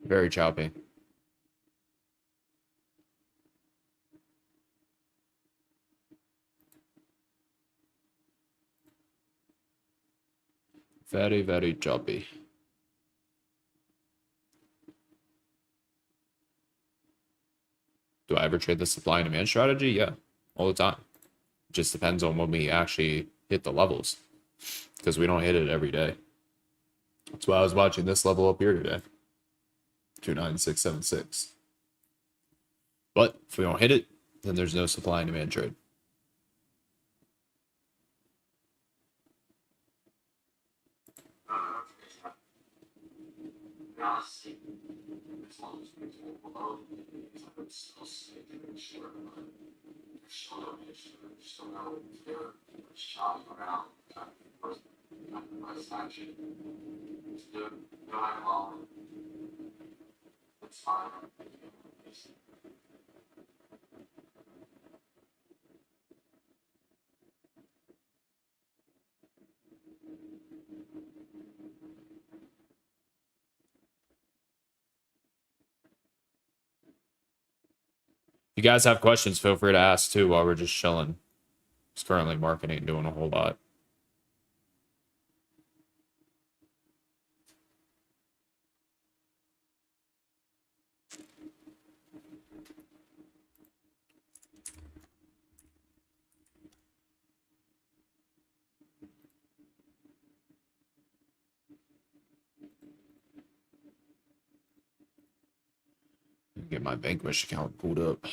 Very choppy. Very, very choppy. Do I ever trade the supply and demand strategy? Yeah, all the time. It just depends on when we actually hit the levels, because we don't hit it every day. That's why I was watching this level up here today. 29676. But if we don't hit it, then there's no supply and demand trade. If you guys have questions, feel free to ask too while we're just chilling. It's currently market ain't doing a whole lot. Get my Vanquish account pulled up.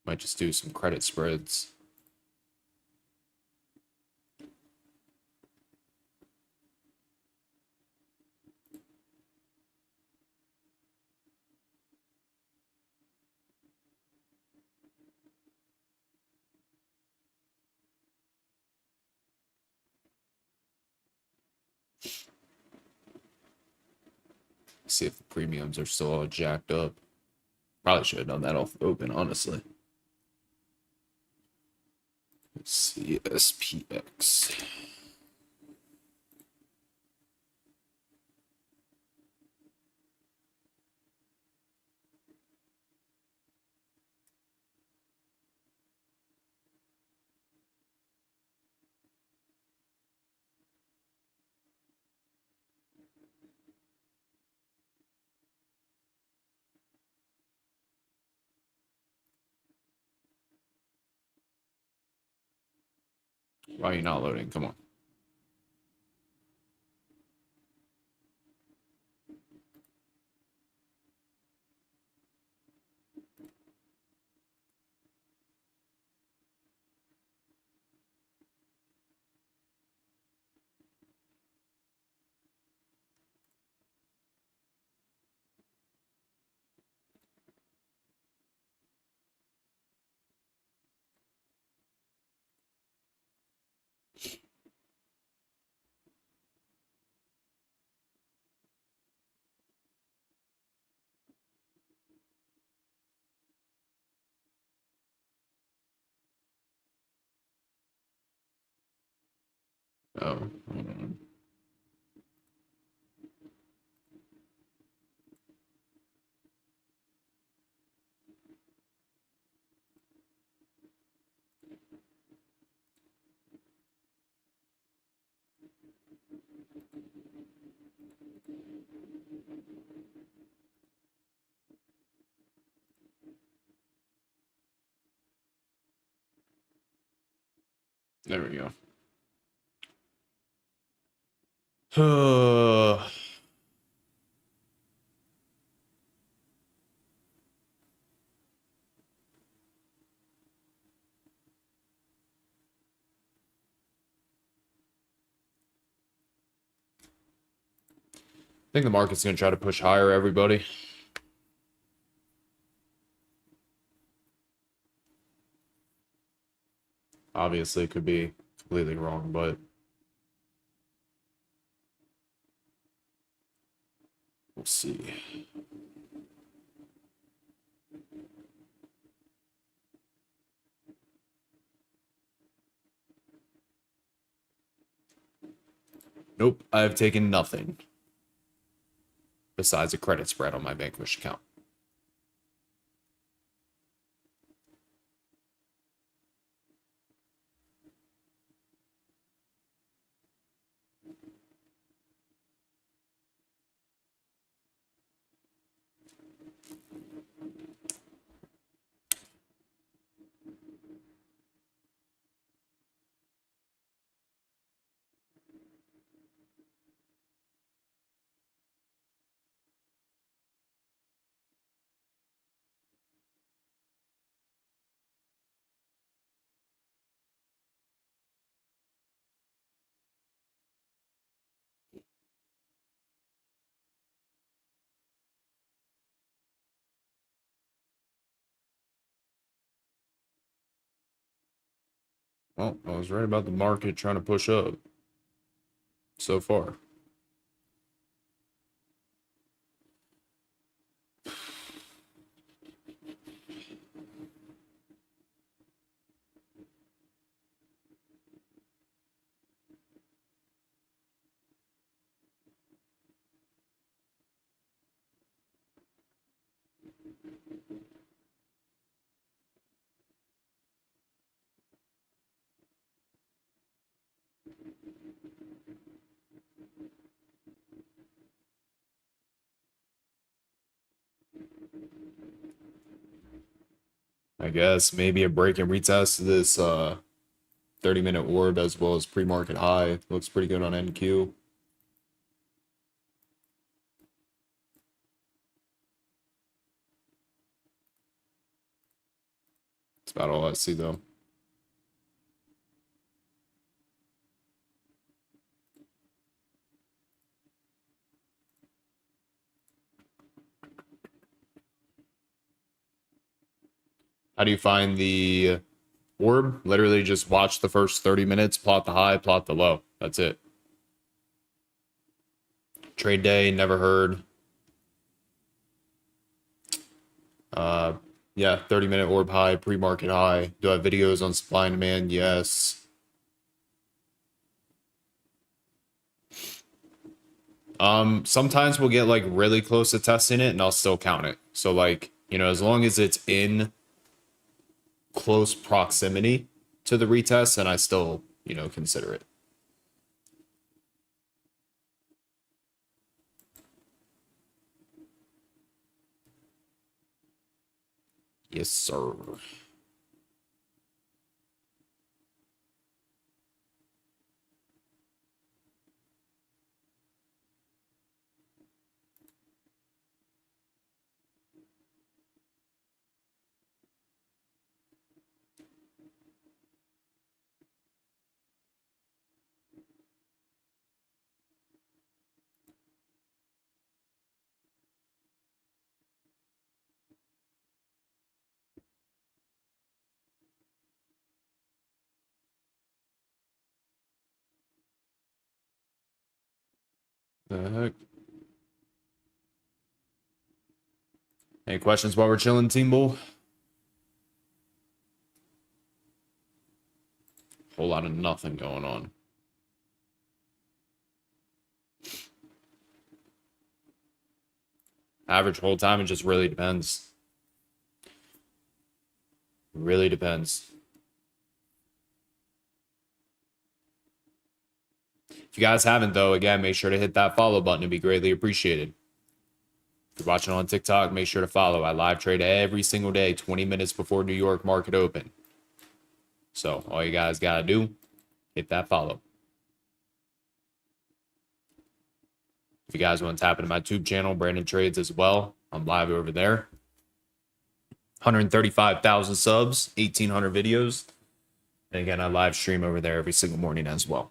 Might just do some credit spreads. See if the premiums are still all jacked up. Probably should have done that off open, honestly. Let's see, SPX. Why are you not loading? Come on. Oh, hold on. There we go. I think the market's going to try to push higher, everybody. Obviously, it could be completely wrong, but we'll see. Nope, I have taken nothing besides a credit spread on my Vanquish account. Well, I was right about the market trying to push up so far. I guess maybe a break and retest this 30-minute orb as well as pre-market high. Looks pretty good on NQ. That's about all I see though. How do you find the orb? Literally just watch the first 30 minutes, plot the high, plot the low. That's it. Trade day, never heard. Yeah, 30-minute orb high, pre-market high. Do I have videos on supply and demand? Yes. Sometimes we'll get like really close to testing it and I'll still count it. So like, you know, as long as it's in close proximity to the retest, and I still, you know, consider it. Yes, sir. The heck? Any questions while we're chilling, Team Bull? Whole lot of nothing going on. Average hold time, it just really depends. Really depends. If you guys haven't, though, again, make sure to hit that follow button. It'd be greatly appreciated. If you're watching on TikTok, make sure to follow. I live trade every single day, 20 minutes before New York market open. So all you guys got to do, hit that follow. If you guys want to tap into my YouTube channel, BrandonTrades as well, I'm live over there. 135,000 subs, 1,800 videos. And again, I live stream over there every single morning as well.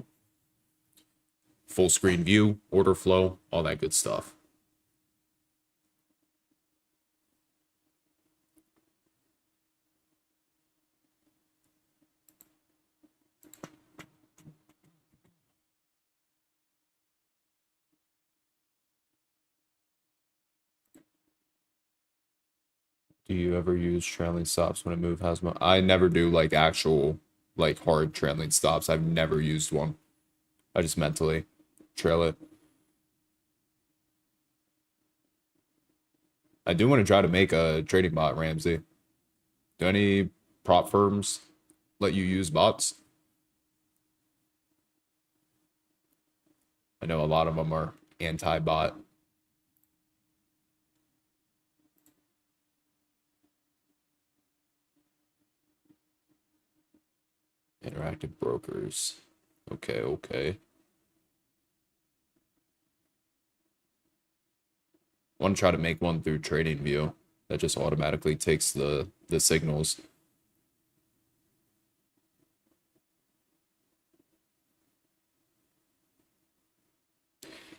Full screen view, order flow, all that good stuff. Do you ever use trailing stops when a move has one? I never do like actual, like hard trailing stops. I've never used one. I just mentally trail it. I do want to try to make a trading bot, Ramsey. Do any prop firms let you use bots? I know a lot of them are anti-bot. Interactive brokers. Okay, okay. I want to try to make one through TradingView that just automatically takes the signals.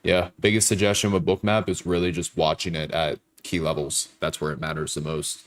Yeah, biggest suggestion with Bookmap is really just watching it at key levels. That's where it matters the most.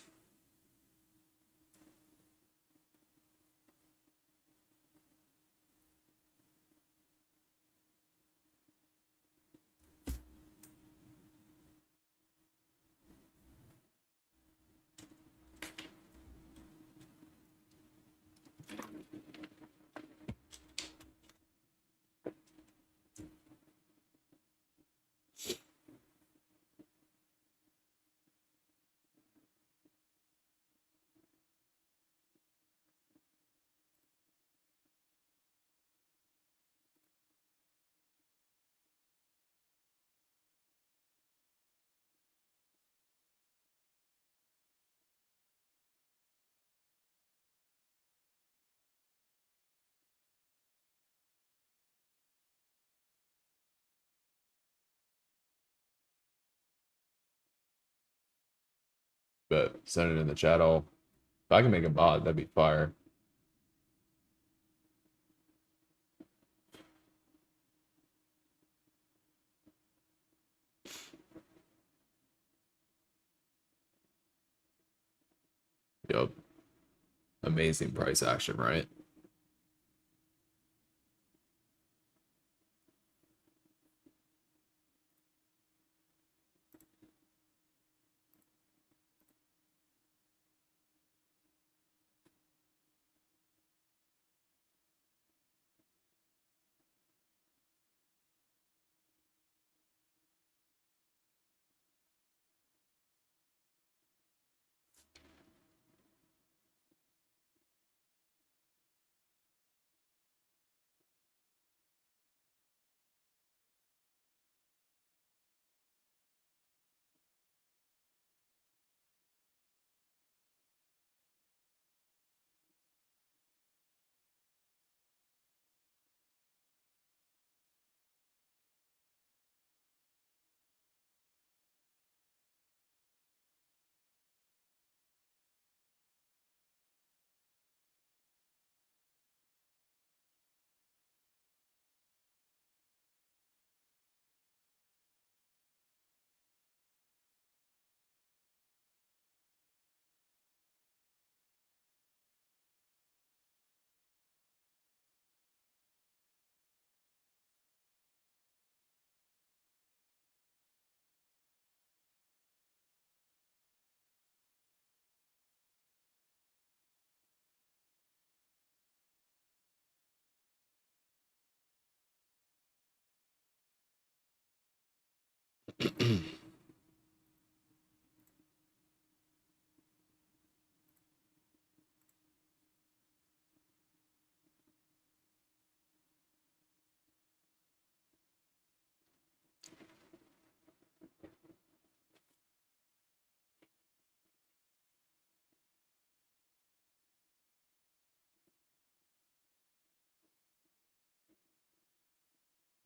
But send it in the chat. If I can make a bot, that'd be fire. Yup. Amazing price action, right?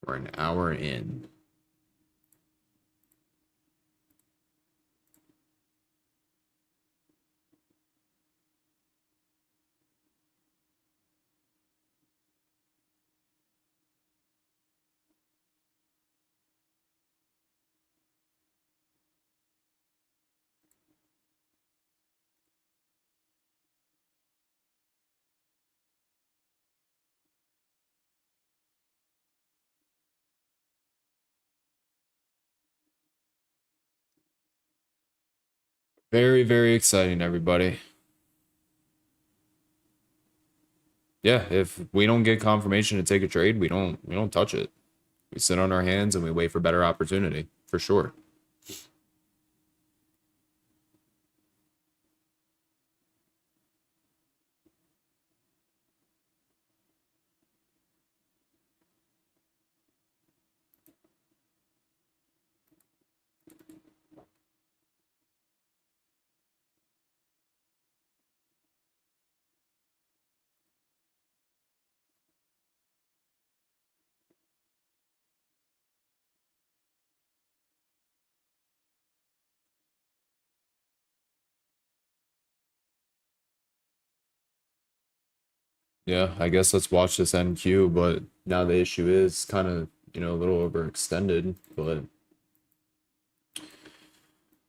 We're an hour in. Very, very exciting, everybody. Yeah, if we don't get confirmation to take a trade, we don't touch it. We sit on our hands and we wait for better opportunity, for sure. Yeah, I guess let's watch this NQ, but now the issue is kind of, a little overextended, but I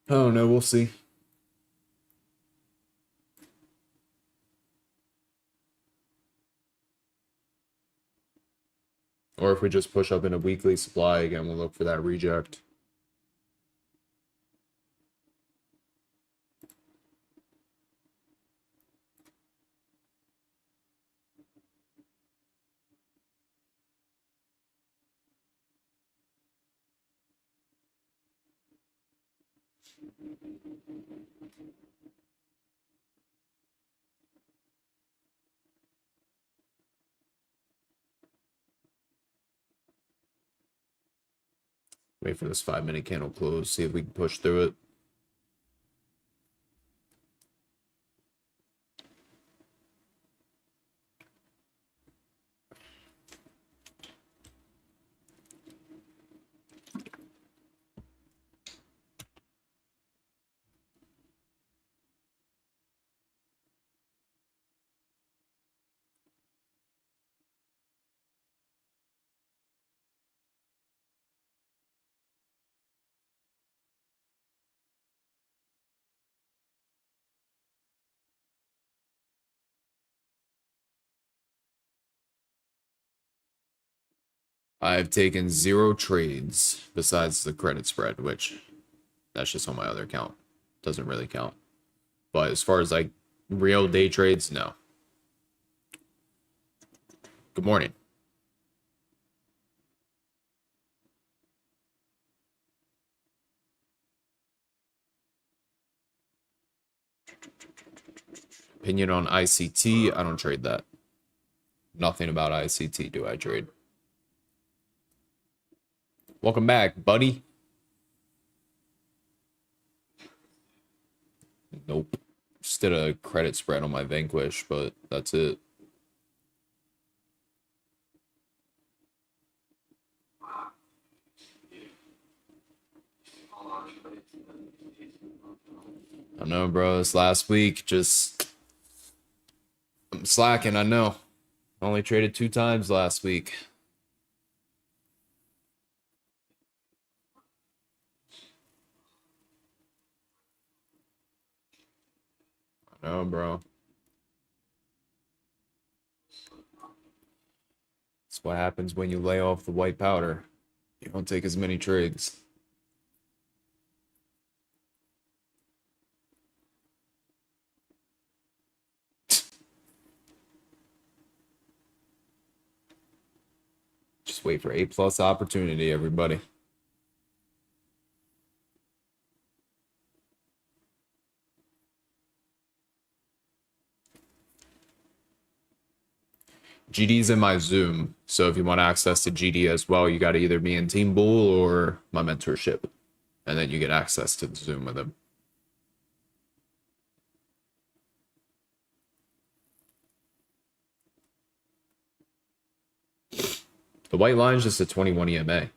don't know, we'll see. Or if we just push up in a weekly supply again, we'll look for that reject. Wait for this 5-minute candle close, see if we can push through it. I've taken 0 trades besides the credit spread, which that's just on my other account. Doesn't really count. But as far as like real day trades, no. Good morning. Opinion on ICT, I don't trade that. Nothing about ICT do I trade. Welcome back, buddy. Nope. Just did a credit spread on my Vanquish, but that's it. I know, bro. This last week, I'm slacking, I know. I only traded 2 times last week. I know, bro. That's what happens when you lay off the white powder. You don't take as many trades. Just wait for A+ opportunity, everybody. GD's in my Zoom, so if you want access to GD as well, you got to either be in Team Bull or my mentorship, and then you get access to the Zoom with him. The white line is just a 21 EMA.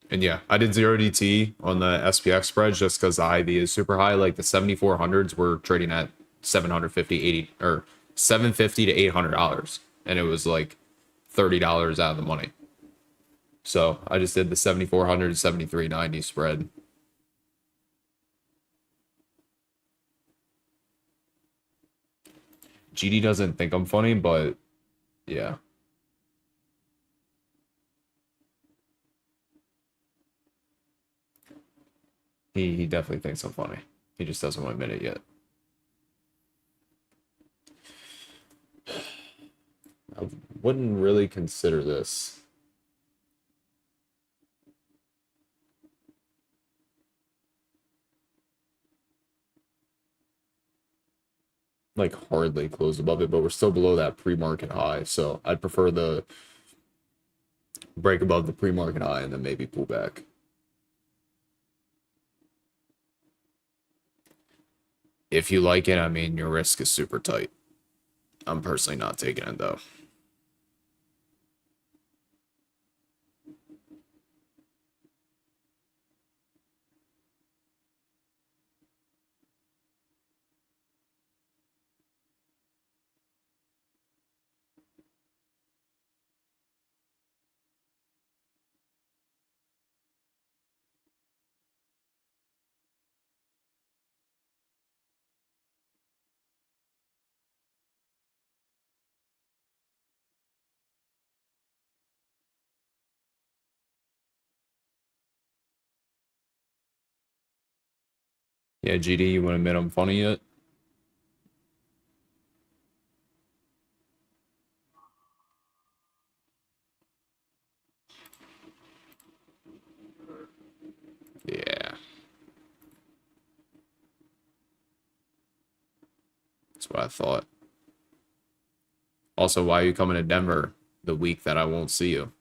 And yeah, I did 0 DT on the SPX spread just because the IV is super high. Like the 7400s were trading at 750, 80, or 750 to $800, and it was like $30 out of the money. So I just did the 7400 7390 spread. GD doesn't think I'm funny, but yeah. He definitely thinks I'm funny. He just doesn't want to admit it yet. I wouldn't really consider this. Like hardly close above it, but we're still below that pre-market high. So I'd prefer the break above the pre-market high and then maybe pull back. If you like it, I mean, your risk is super tight. I'm personally not taking it though. Yeah, GD, you want to admit I'm funny yet? Yeah. That's what I thought. Also, why are you coming to Denver the week that I won't see you?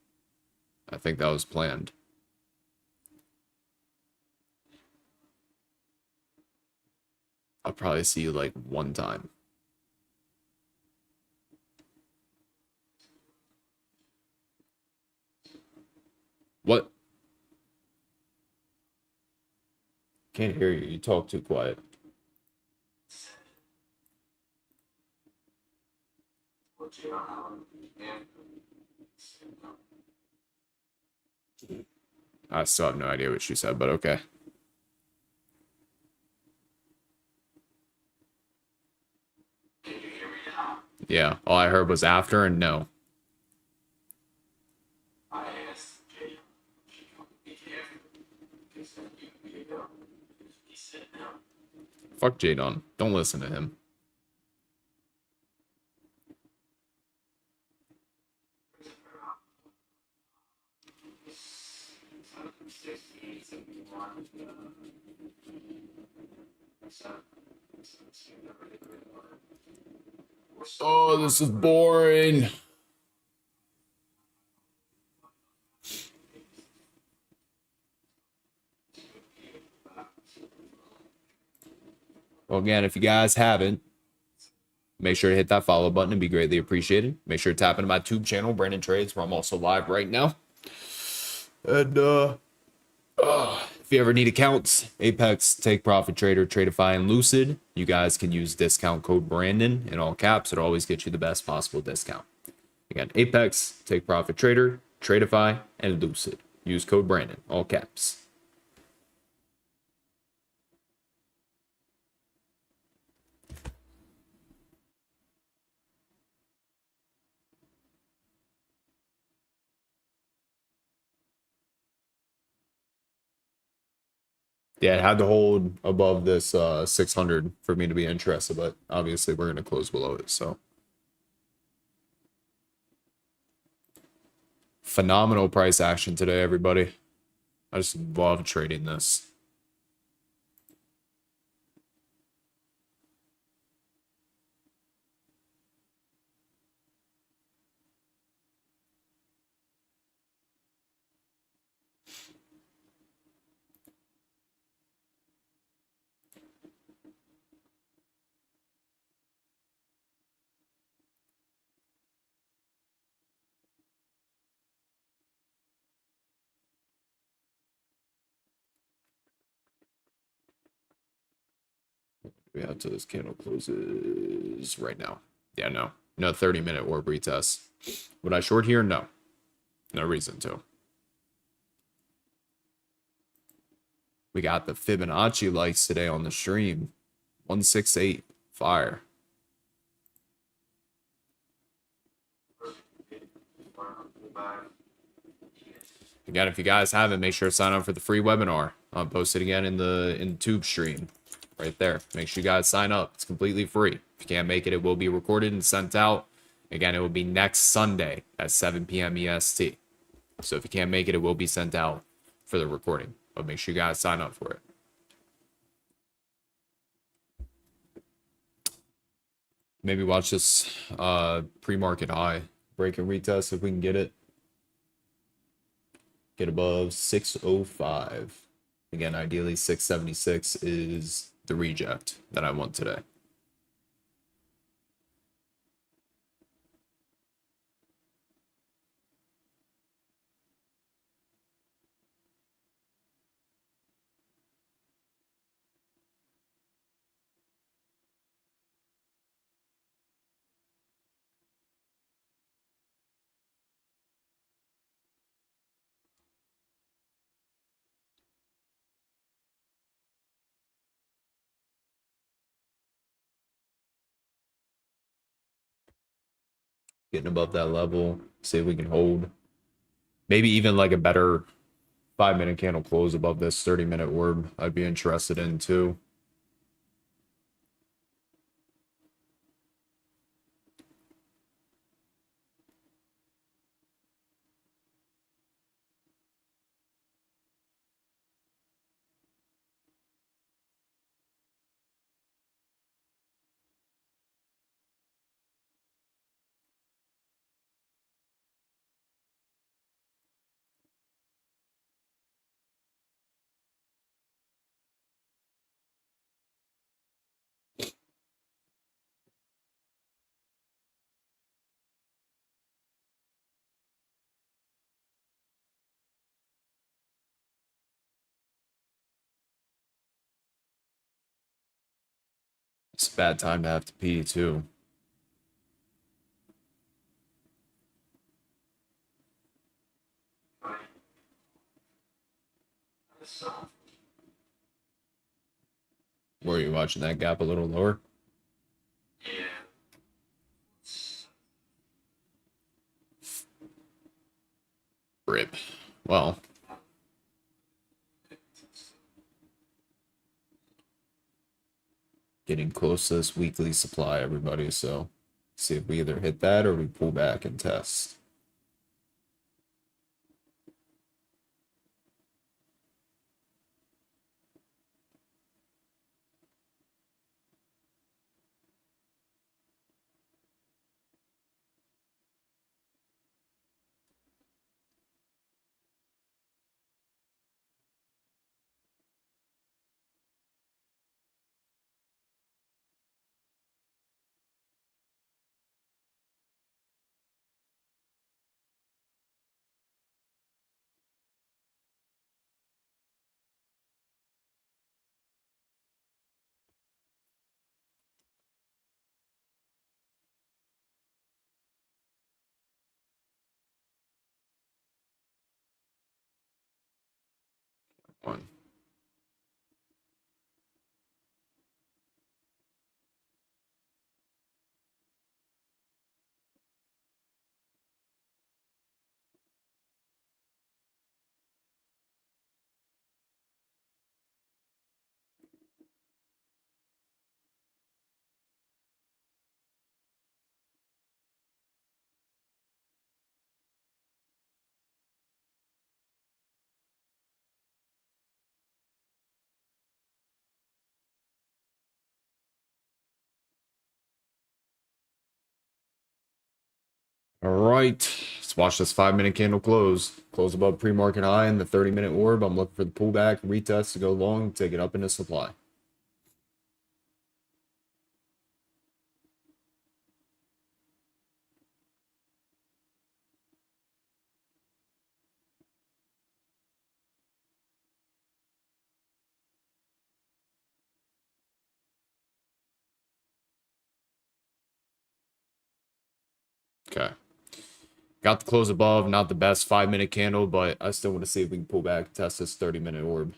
I think that was planned. I'll probably see you like 1 time. What? Can't hear you. You talk too quiet. I still have no idea what she said, but okay. Yeah, all I heard was after and no. Fuck Jadon. Don't listen to him. Oh, this is boring. Well, again, if you guys haven't, make sure to hit that follow button and be greatly appreciated. Make sure to tap into my tube channel, Brandon Trades, where I'm also live right now. And if you ever need accounts, Apex, Take Profit Trader, Tradeify, and Lucid, you guys can use discount code Brandon in all caps. It'll always get you the best possible discount. Again, Apex, Take Profit Trader, Tradeify, and Lucid. Use code Brandon, all caps. Yeah, it had to hold above this 600 for me to be interested, but obviously we're going to close below it. So phenomenal price action today, everybody. I just love trading this. We have to this candle closes right now. Yeah, no 30-minute orb retest. Would I short here? No reason to. We got the Fibonacci likes today on the stream. 168 fire. Again, if you guys haven't, make sure to sign up for the free webinar. I'll post it again in the tube stream right there. Make sure you guys sign up. It's completely free. If you can't make it, it will be recorded and sent out. Again, it will be next Sunday at 7 p.m. EST. So if you can't make it, it will be sent out for the recording. But make sure you guys sign up for it. Maybe watch this pre-market high break and retest if we can get it. Get above 605. Again, ideally 676 is the reject that I want today. Getting above that level, see if we can hold. Maybe even like a better 5-minute candle close above this 30-minute orb. I'd be interested in too. It's a bad time to have to pee too. Were you watching that gap a little lower? Rip. Well, getting close to this weekly supply, everybody. So see if we either hit that or we pull back and test. One. All right, let's watch this 5-minute candle close. Close above pre-market high in the 30-minute orb. I'm looking for the pullback retest to go long, take it up into supply. Okay. Got the close above, not the best 5-minute candle, but I still want to see if we can pull back, test this 30-minute orb.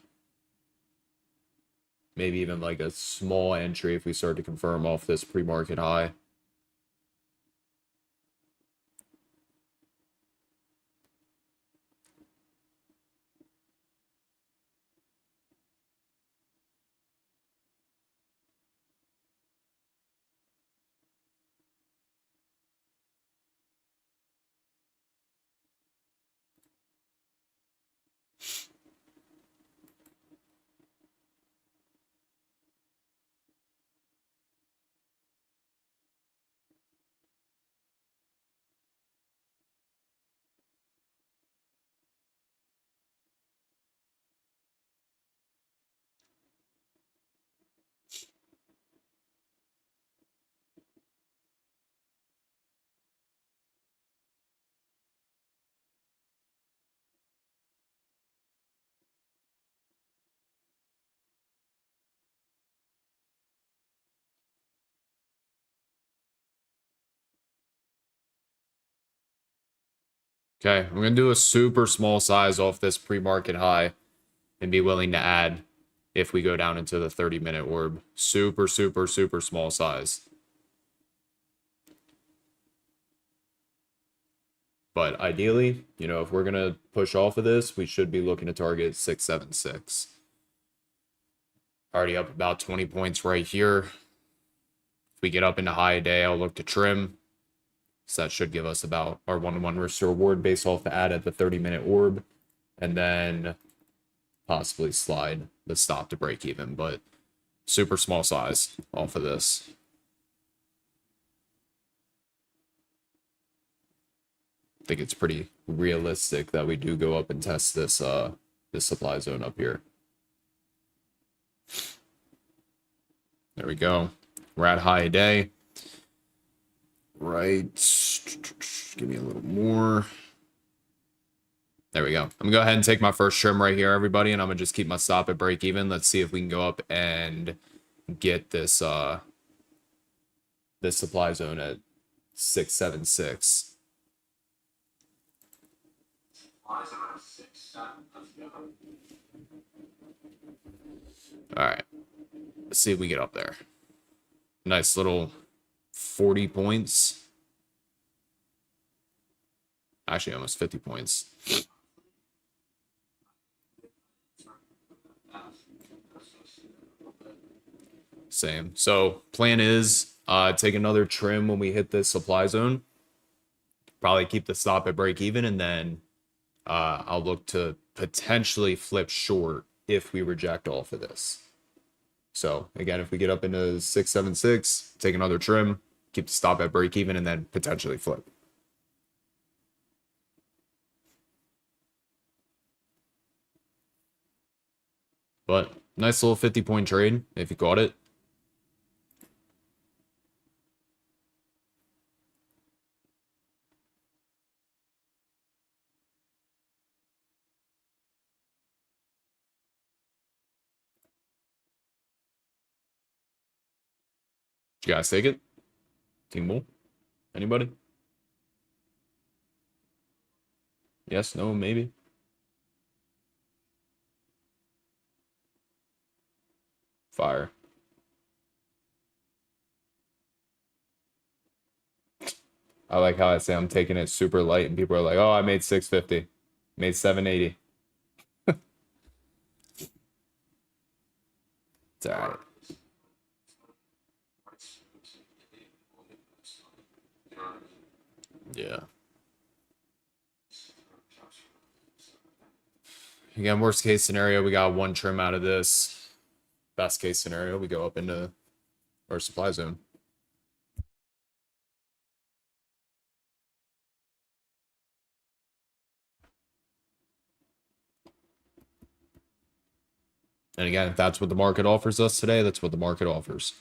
Maybe even like a small entry if we start to confirm off this pre-market high. Okay, I'm going to do a super small size off this pre-market high and be willing to add if we go down into the 30-minute orb. Super, super, super small size. But ideally, you know, if we're going to push off of this, we should be looking to target 676. Already up about 20 points right here. If we get up into high day, I'll look to trim. So that should give us about our 1-to-1 risk reward based off the add at the 30-minute orb. And then possibly slide the stop to break even. But super small size off of this. I think it's pretty realistic that we do go up and test this this supply zone up here. There we go. We're at high day. Right. Give me a little more. There we go. I'm gonna go ahead and take my first trim right here, everybody, and I'm gonna just keep my stop at break even. Let's see if we can go up and get this this supply zone at 676. All right. Let's see if we get up there. Nice little 40 points. Actually, almost 50 points. same. So plan is take another trim when we hit this supply zone. Probably keep the stop at break even, and then I'll look to potentially flip short if we reject off of this. So again, if we get up into 676, take another trim, keep the stop at break even, and then potentially flip. But nice little 50-point trade if you caught it. Did you guys take it? Team Bull? Anybody? Yes, no, maybe. Fire. I like how I say I'm taking it super light, and people are like, oh, I made 650. Made 780. It's all right. Yeah. Again, worst case scenario, we got one trim out of this. Best case scenario, we go up into our supply zone. And again, if that's what the market offers us today, that's what the market offers.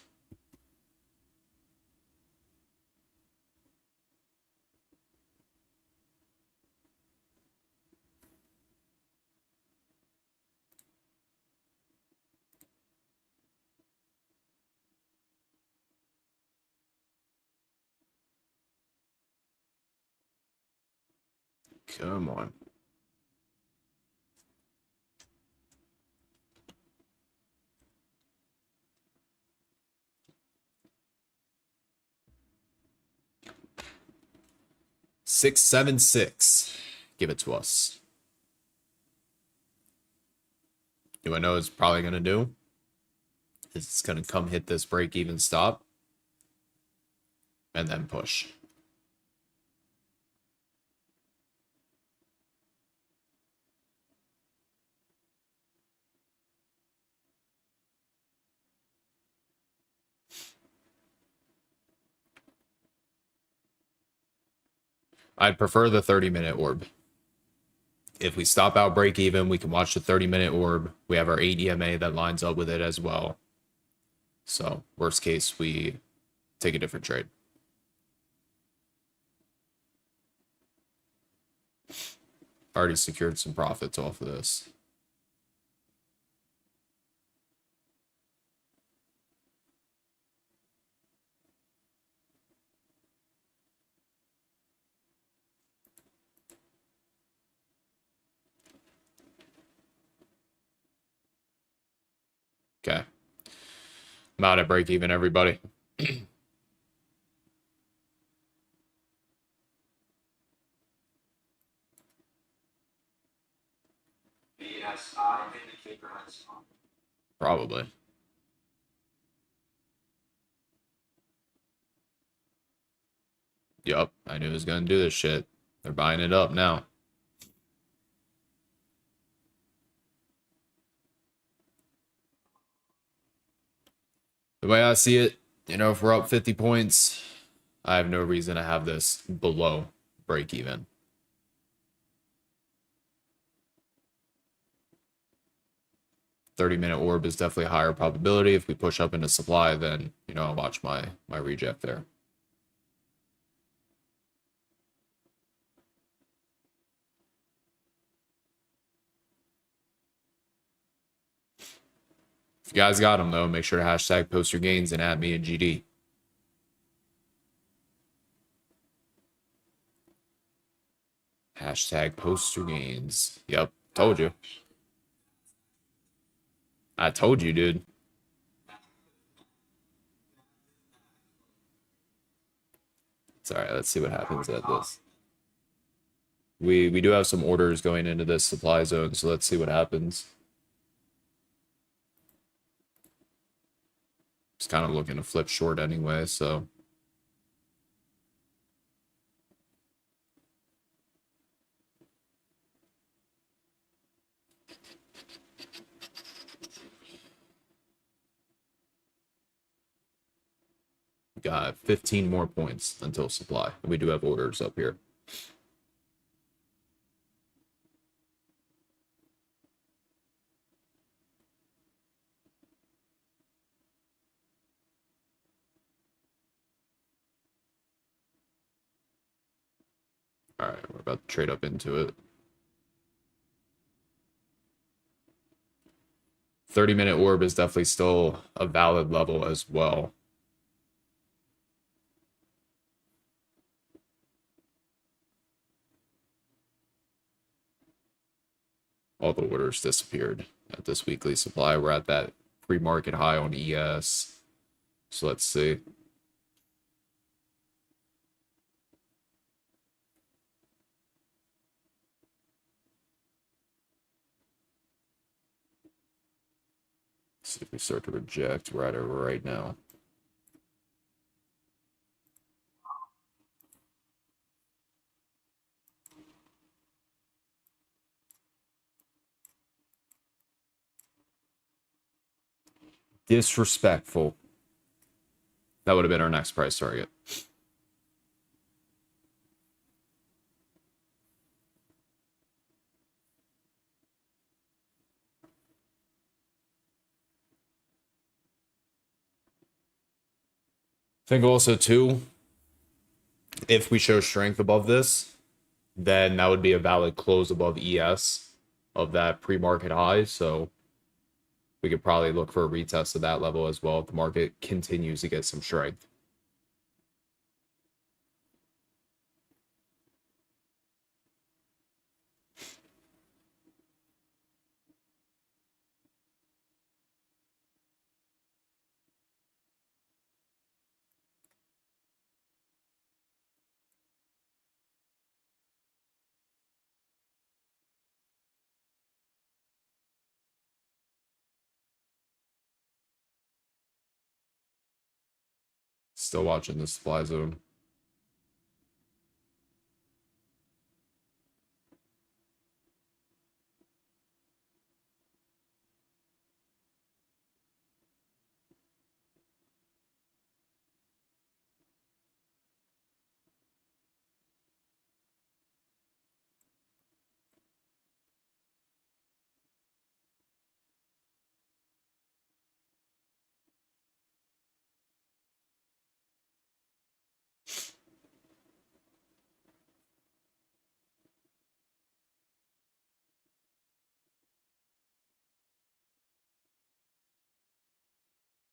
Come on. Six, 7, 6. Give it to us. Do I know it's probably going to do? It's going to come hit this break even stop and then push. I'd prefer the 30-minute orb. If we stop out break even, we can watch the 30-minute orb. We have our 8 EMA that lines up with it as well. So worst case, we take a different trade. Already secured some profits off of this. Okay. I'm out at break even, everybody. Probably. Yup, I knew it was going to do this shit. They're buying it up now. The way I see it, you know, if we're up 50 points, I have no reason to have this below break even. $30-minute orb is definitely a higher probability. If we push up into supply, then, you know, I'll watch my reject there. If you guys got them, though, make sure to hashtag post your gains and at me and GD. Hashtag post your gains. Yep, told you. I told you, dude. It's all right. Let's see what happens at this. We do have some orders going into this supply zone, so let's see what happens. It's kind of looking to flip short anyway, so. Got 15 more points until supply. And we do have orders up here. All right, we're about to trade up into it. 30-minute orb is definitely still a valid level as well. All the orders disappeared at this weekly supply. We're at that pre-market high on ES. So let's see. See if we start to reject. We're at it right now. Disrespectful. That would have been our next price target. I think also too, if we show strength above this, then that would be a valid close above ES of that pre-market high. So we could probably look for a retest of that level as well if the market continues to get some strength. Still watching the supply zone.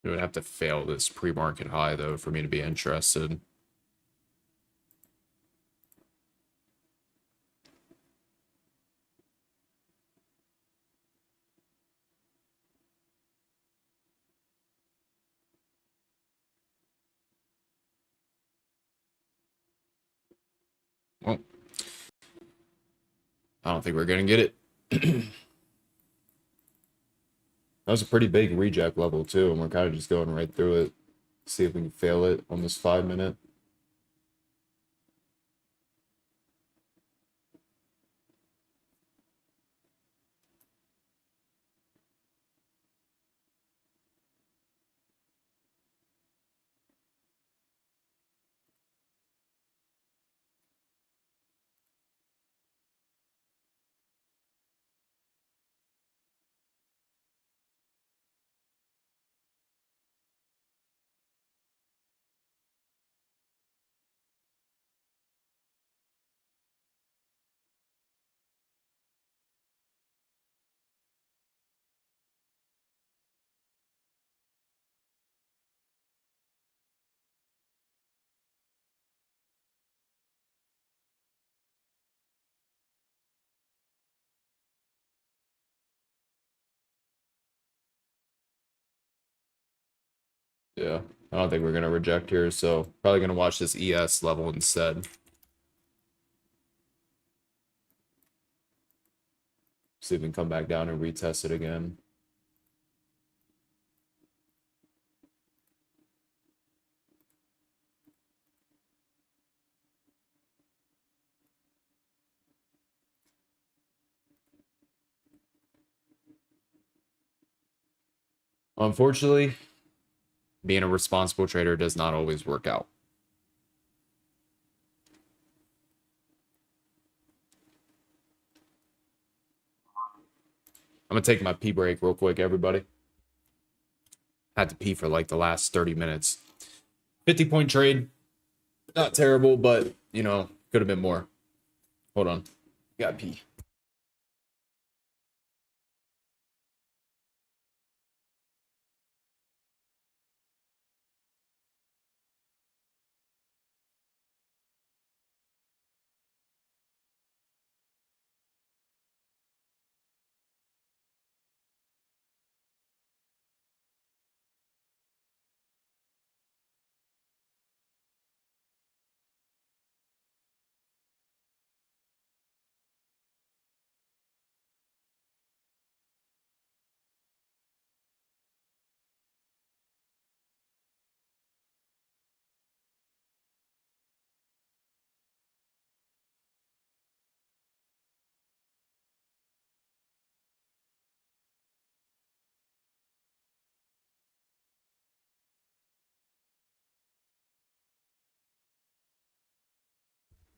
It would have to fail this pre-market high though for me to be interested. Well, I don't think we're gonna get it. That was a pretty big reject level too, and we're kind of just going right through it. See if we can fail it on this 5-minute. Yeah, I don't think we're gonna reject here, so probably gonna watch this ES level instead. See if we can come back down and retest it again. Unfortunately, being a responsible trader does not always work out. I'm going to take my pee break real quick, everybody. Had to pee for like the last 30 minutes. 50-point trade. Not terrible, but, you know, could have been more. Hold on. Got pee.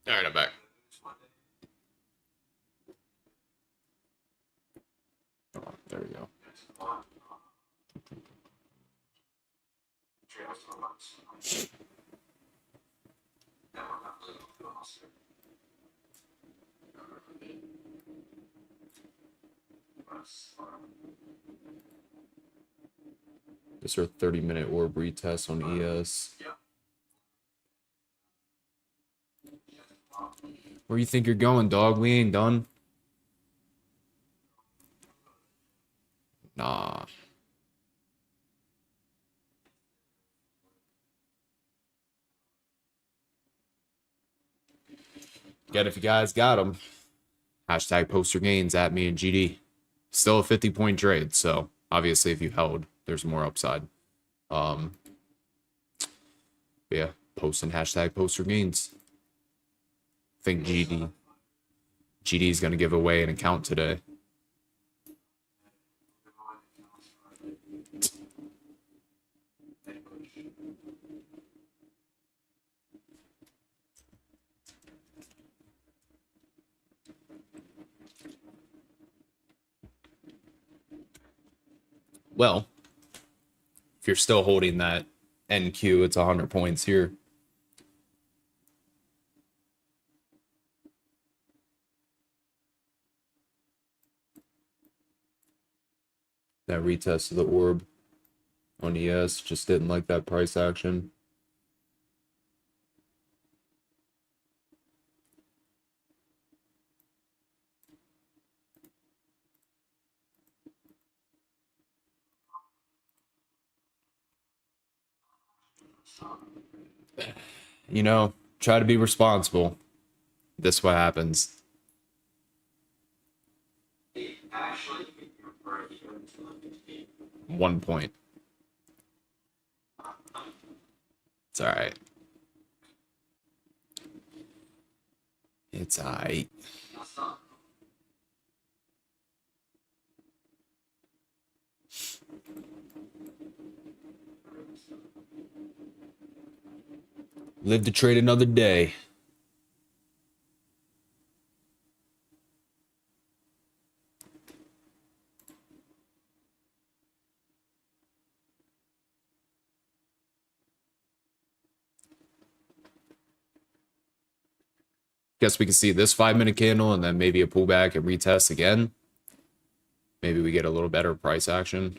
All right, I'm back. Oh, there we go. This is our 30-minute orb retest on ES. Where you think you're going, dog? We ain't done. Nah. Get if you guys got them. Hashtag poster gains at me and GD. Still a 50-point trade, so obviously if you held, there's more upside. Yeah, post and hashtag poster gains. I think GD is going to give away an account today. Well, if you're still holding that NQ, it's 100 points here. That retest of the orb on ES just didn't like that price action. You know, try to be responsible. This is what happens. 1 point. It's all right. It's all right. Live to trade another day. Guess we can see this 5-minute candle and then maybe a pullback and retest again. Maybe we get a little better price action.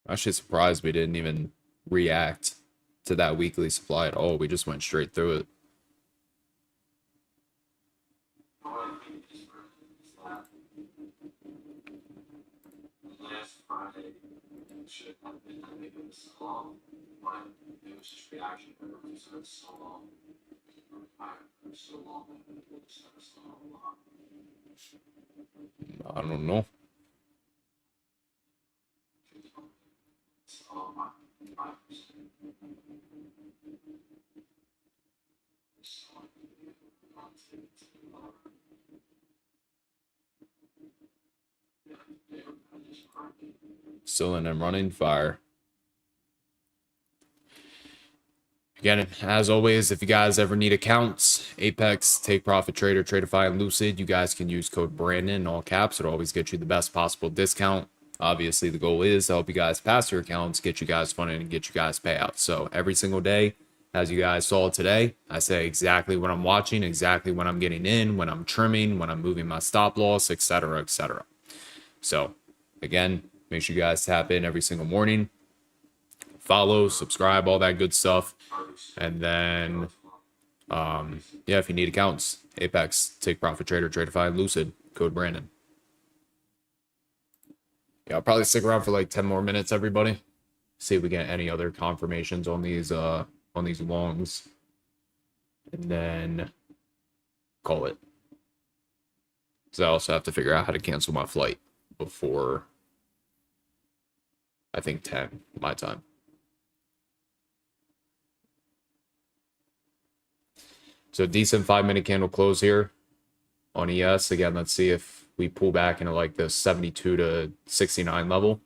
Actually surprised we didn't even react to that weekly supply at all. We just went straight through it. I don't know. Still in and running fire. Again, as always, if you guys ever need accounts, Apex, Take Profit Trader, Tradeify, and Lucid, you guys can use code Brandon in all caps. It'll always get you the best possible discount. Obviously, the goal is to help you guys pass your accounts, get you guys funded, and get you guys payouts. So every single day, as you guys saw today, I say exactly what I'm watching, exactly when I'm getting in, when I'm trimming, when I'm moving my stop loss, etc., etc. So again, make sure you guys tap in every single morning, follow, subscribe, all that good stuff. And then, yeah, if you need accounts, Apex, Take Profit Trader, Tradeify, Lucid, code Brandon. Yeah, I'll probably stick around for like 10 more minutes, everybody. See if we get any other confirmations on these longs. And then call it. Because I also have to figure out how to cancel my flight before, I think, 10 my time. So decent 5-minute candle close here on ES. Again, let's see if we pull back into like the 72 to 69 level.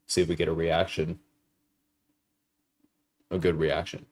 See if we get a reaction. A good reaction.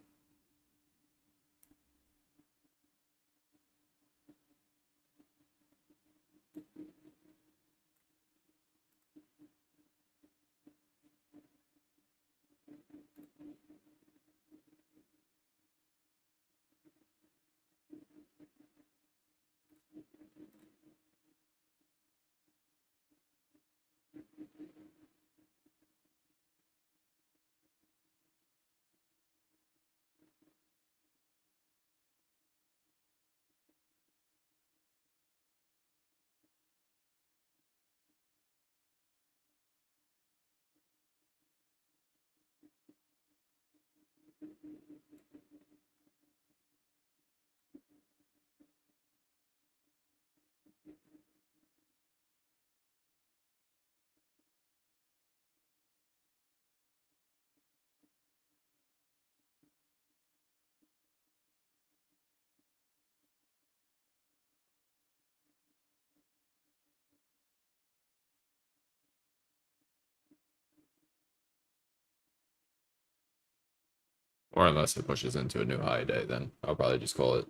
Or unless it pushes into a new high day, then I'll probably just call it.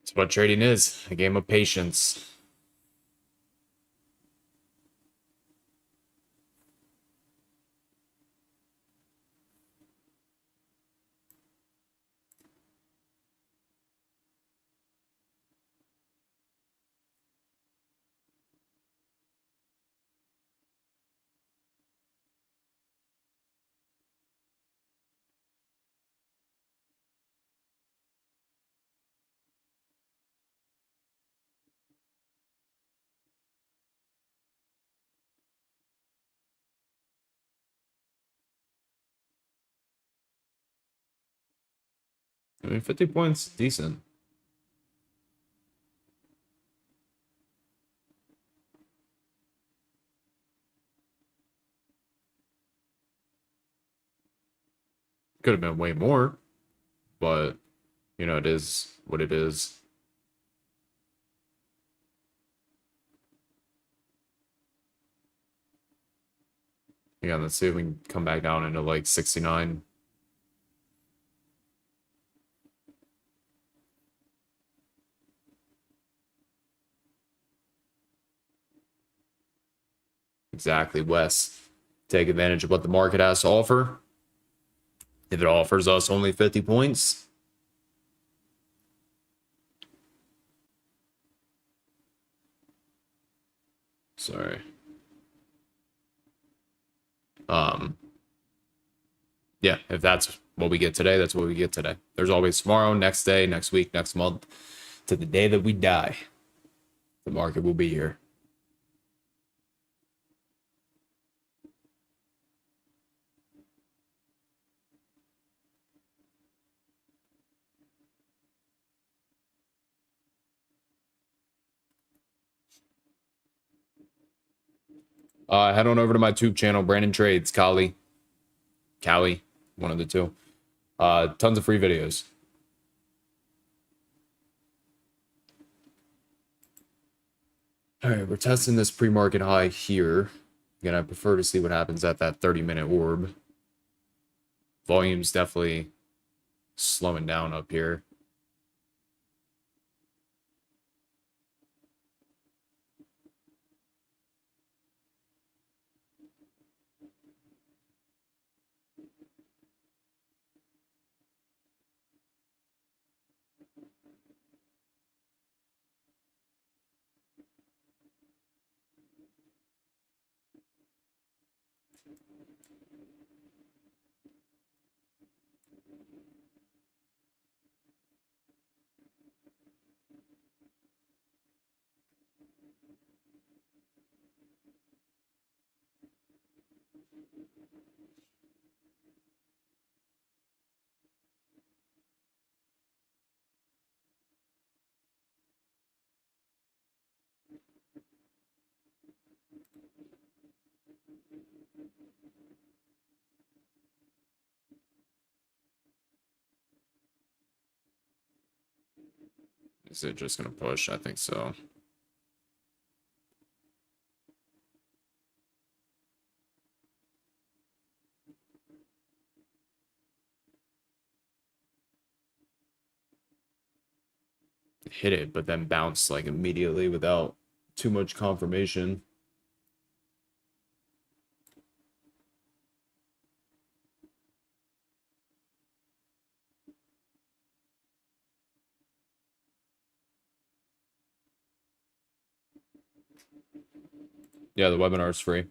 It's what trading is, a game of patience. I mean, 50 points, decent. Could have been way more, but, you know, it is what it is. Yeah, let's see if we can come back down into like 69. Exactly, Wes. Take advantage of what the market has to offer. If it offers us only 50 points, sorry. Yeah, if that's what we get today, that's what we get today. There's always tomorrow, next day, next week, next month, to the day that we die. The market will be here. Head on over to my tube channel, BrandonTrades, Callie, one of the two. Tons of free videos. All right, we're testing this pre-market high here. Again, I prefer to see what happens at that 30-minute orb. Volume's definitely slowing down up here. Is it just going to push? I think so. Hit it, but then bounce like immediately without too much confirmation. Yeah, the webinar is free.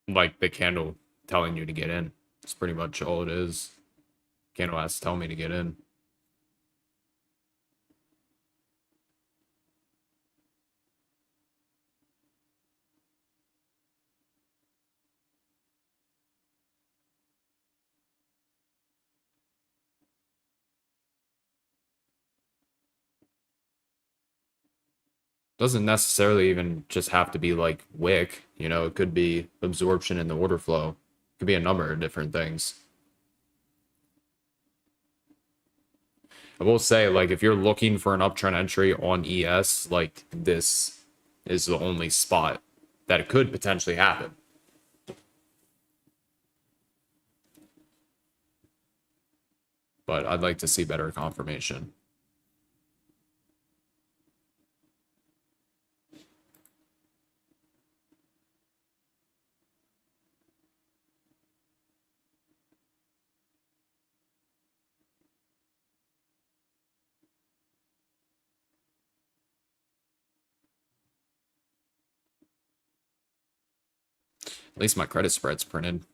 Like the candle telling you to get in. It's pretty much all it is. Candle has to tell me to get in. Doesn't necessarily even just have to be like wick, you know, it could be absorption in the order flow. It could be a number of different things. I will say, like, if you're looking for an uptrend entry on ES, like, this is the only spot that it could potentially happen. But I'd like to see better confirmation. At least my credit spread's printed.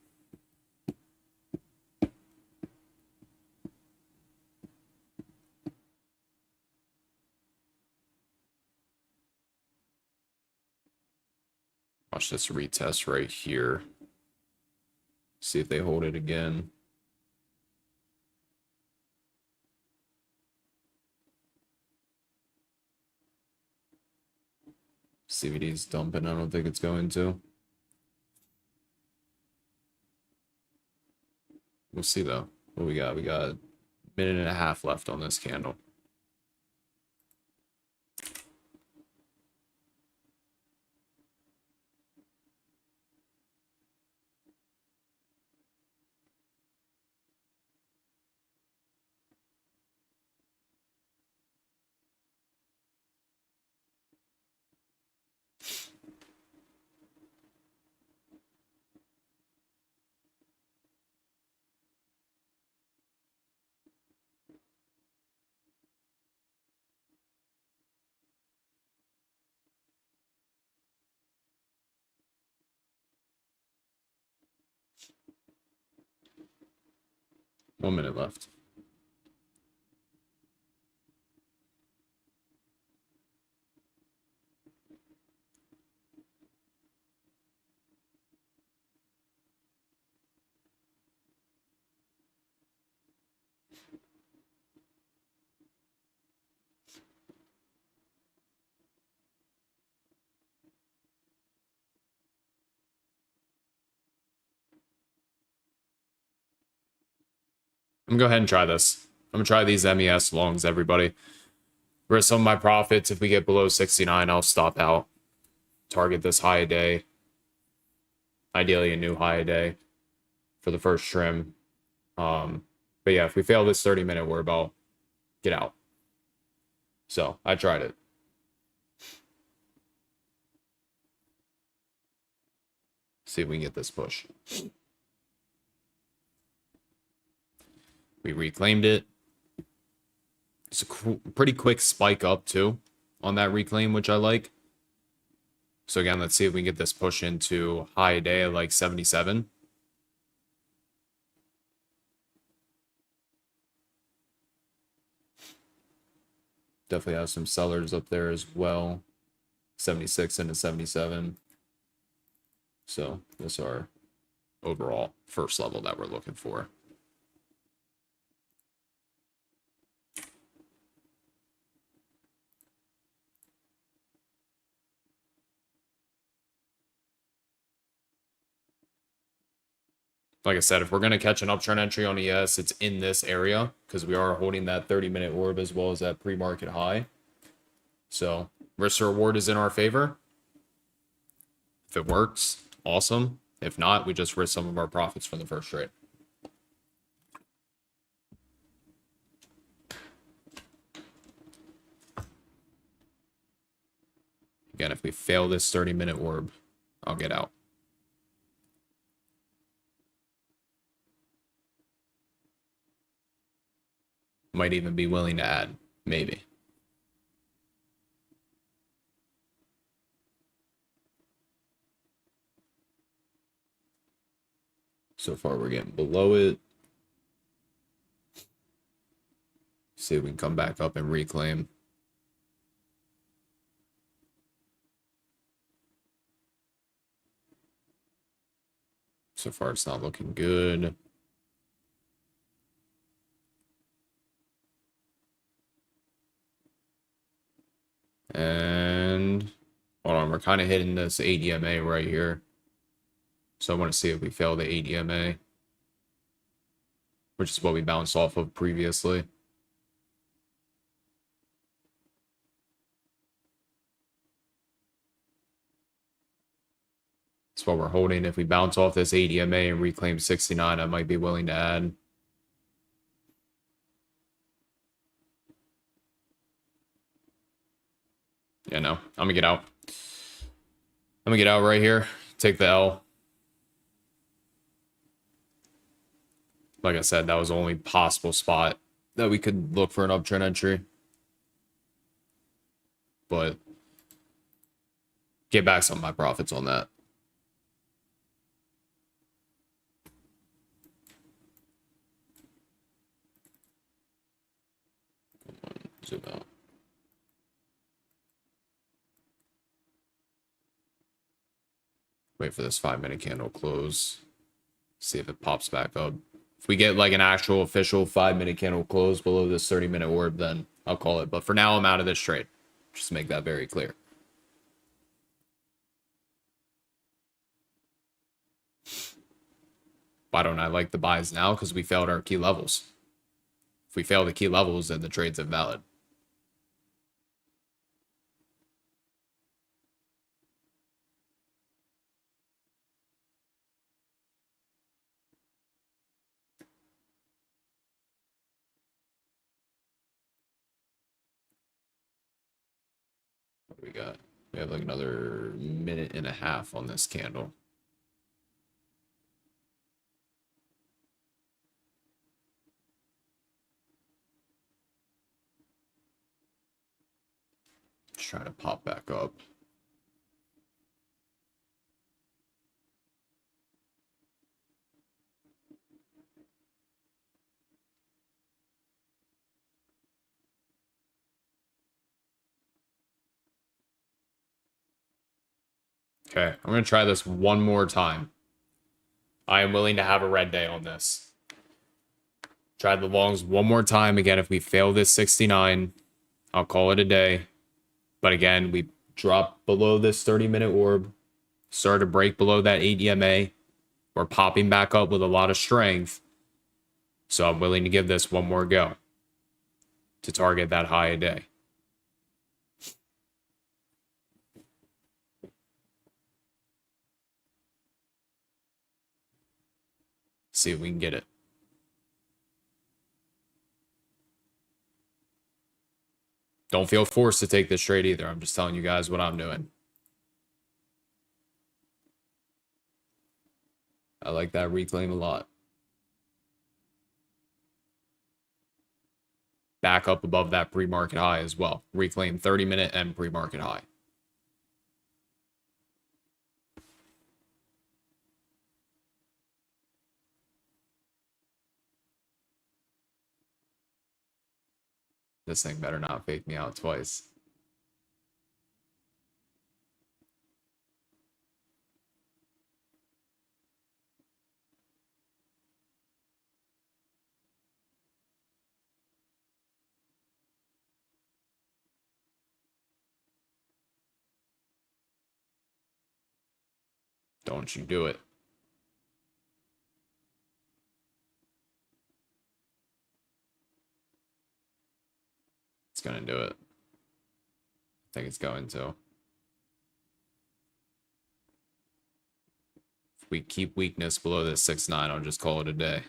Watch this retest right here. See if they hold it again. CVD's dumping. I don't think it's going to. We'll see though. What we got? We got a minute and a half left on this candle. One minute left. I'm gonna go ahead and try this. I'm gonna try these MES longs, everybody. Where some of my profits, if we get below 69, I'll stop out. Target this high a day. Ideally a new high a day for the first trim. But yeah, if we fail this 30-minute orb, I'll get out. So I tried it. See if we can get this push. We reclaimed it. It's a pretty quick spike up too on that reclaim, which I like. So again, let's see if we can get this push into high day at like 77. Definitely have some sellers up there as well. 76 into 77. So this is our overall first level that we're looking for. Like I said, if we're going to catch an uptrend entry on ES, it's in this area because we are holding that 30-minute orb as well as that pre-market high. So risk to reward is in our favor. If it works, awesome. If not, we just risk some of our profits from the first trade. Again, if we fail this 30-minute orb, I'll get out. Might even be willing to add, maybe. So far, we're getting below it. See if we can come back up and reclaim. So far, it's not looking good. And hold on, we're kind of hitting this ADMA right here. So I want to see if we fail the ADMA, which is what we bounced off of previously. That's what we're holding. If we bounce off this ADMA and reclaim 69, I might be willing to add. Yeah, no, I'm gonna get out. I'm gonna get out right here. Take the L. Like I said, that was the only possible spot that we could look for an uptrend entry. But get back some of my profits on that. Zoom out. Wait for this 5-minute candle close. See if it pops back up. If we get like an actual official 5-minute candle close below this 30-minute orb, then I'll call it. But for now, I'm out of this trade. Just to make that very clear. Why don't I like the buys now? Because we failed our key levels. If we fail the key levels, then the trade's invalid. What do we got? We have like another minute and a half on this candle. Just trying to pop back up. Okay, I'm going to try this one more time. I am willing to have a red day on this. Try the longs one more time. Again, if we fail this 69, I'll call it a day. But again, we drop below this 30-minute orb, start to break below that 8 EMA. We're popping back up with a lot of strength. So I'm willing to give this one more go to target that high a day. See if we can get it. Don't feel forced to take this trade either. I'm just telling you guys what I'm doing. I like that reclaim a lot. Back up above that pre-market high as well. Reclaim 30-minute and pre-market high. This thing better not fake me out twice. Don't you do it. It's going to do it. I think it's going to. If we keep weakness below this 6-9, I'll just call it a day.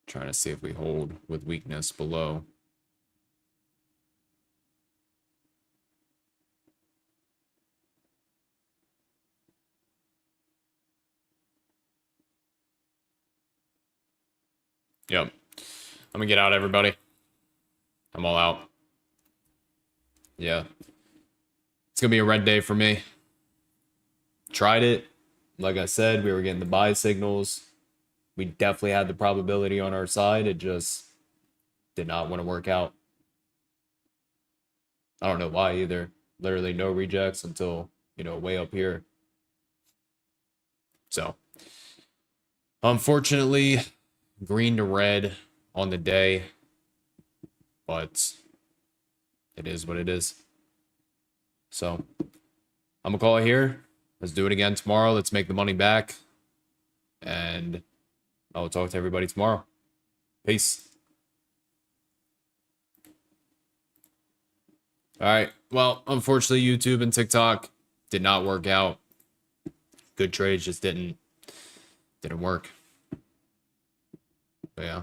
Trying to see if we hold with weakness below. Yep. I'm gonna get out, everybody. I'm all out. Yeah. It's gonna be a red day for me. Tried it. Like I said, we were getting the buy signals. We definitely had the probability on our side. It just did not want to work out. I don't know why either. Literally no rejects until, way up here. So, unfortunately, green to red on the day. But it is what it is. So, I'm going to call it here. Let's do it again tomorrow. Let's make the money back. And I'll talk to everybody tomorrow. Peace. All right. Well, unfortunately, YouTube and TikTok did not work out. Good trades just didn't work. But yeah.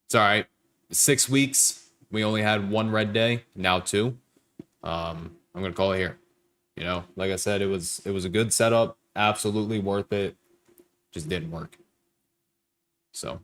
It's all right. 6 weeks. We only had one red day. Now 2. I'm going to call it here. Like I said, it was a good setup. Absolutely worth it. Just didn't work. So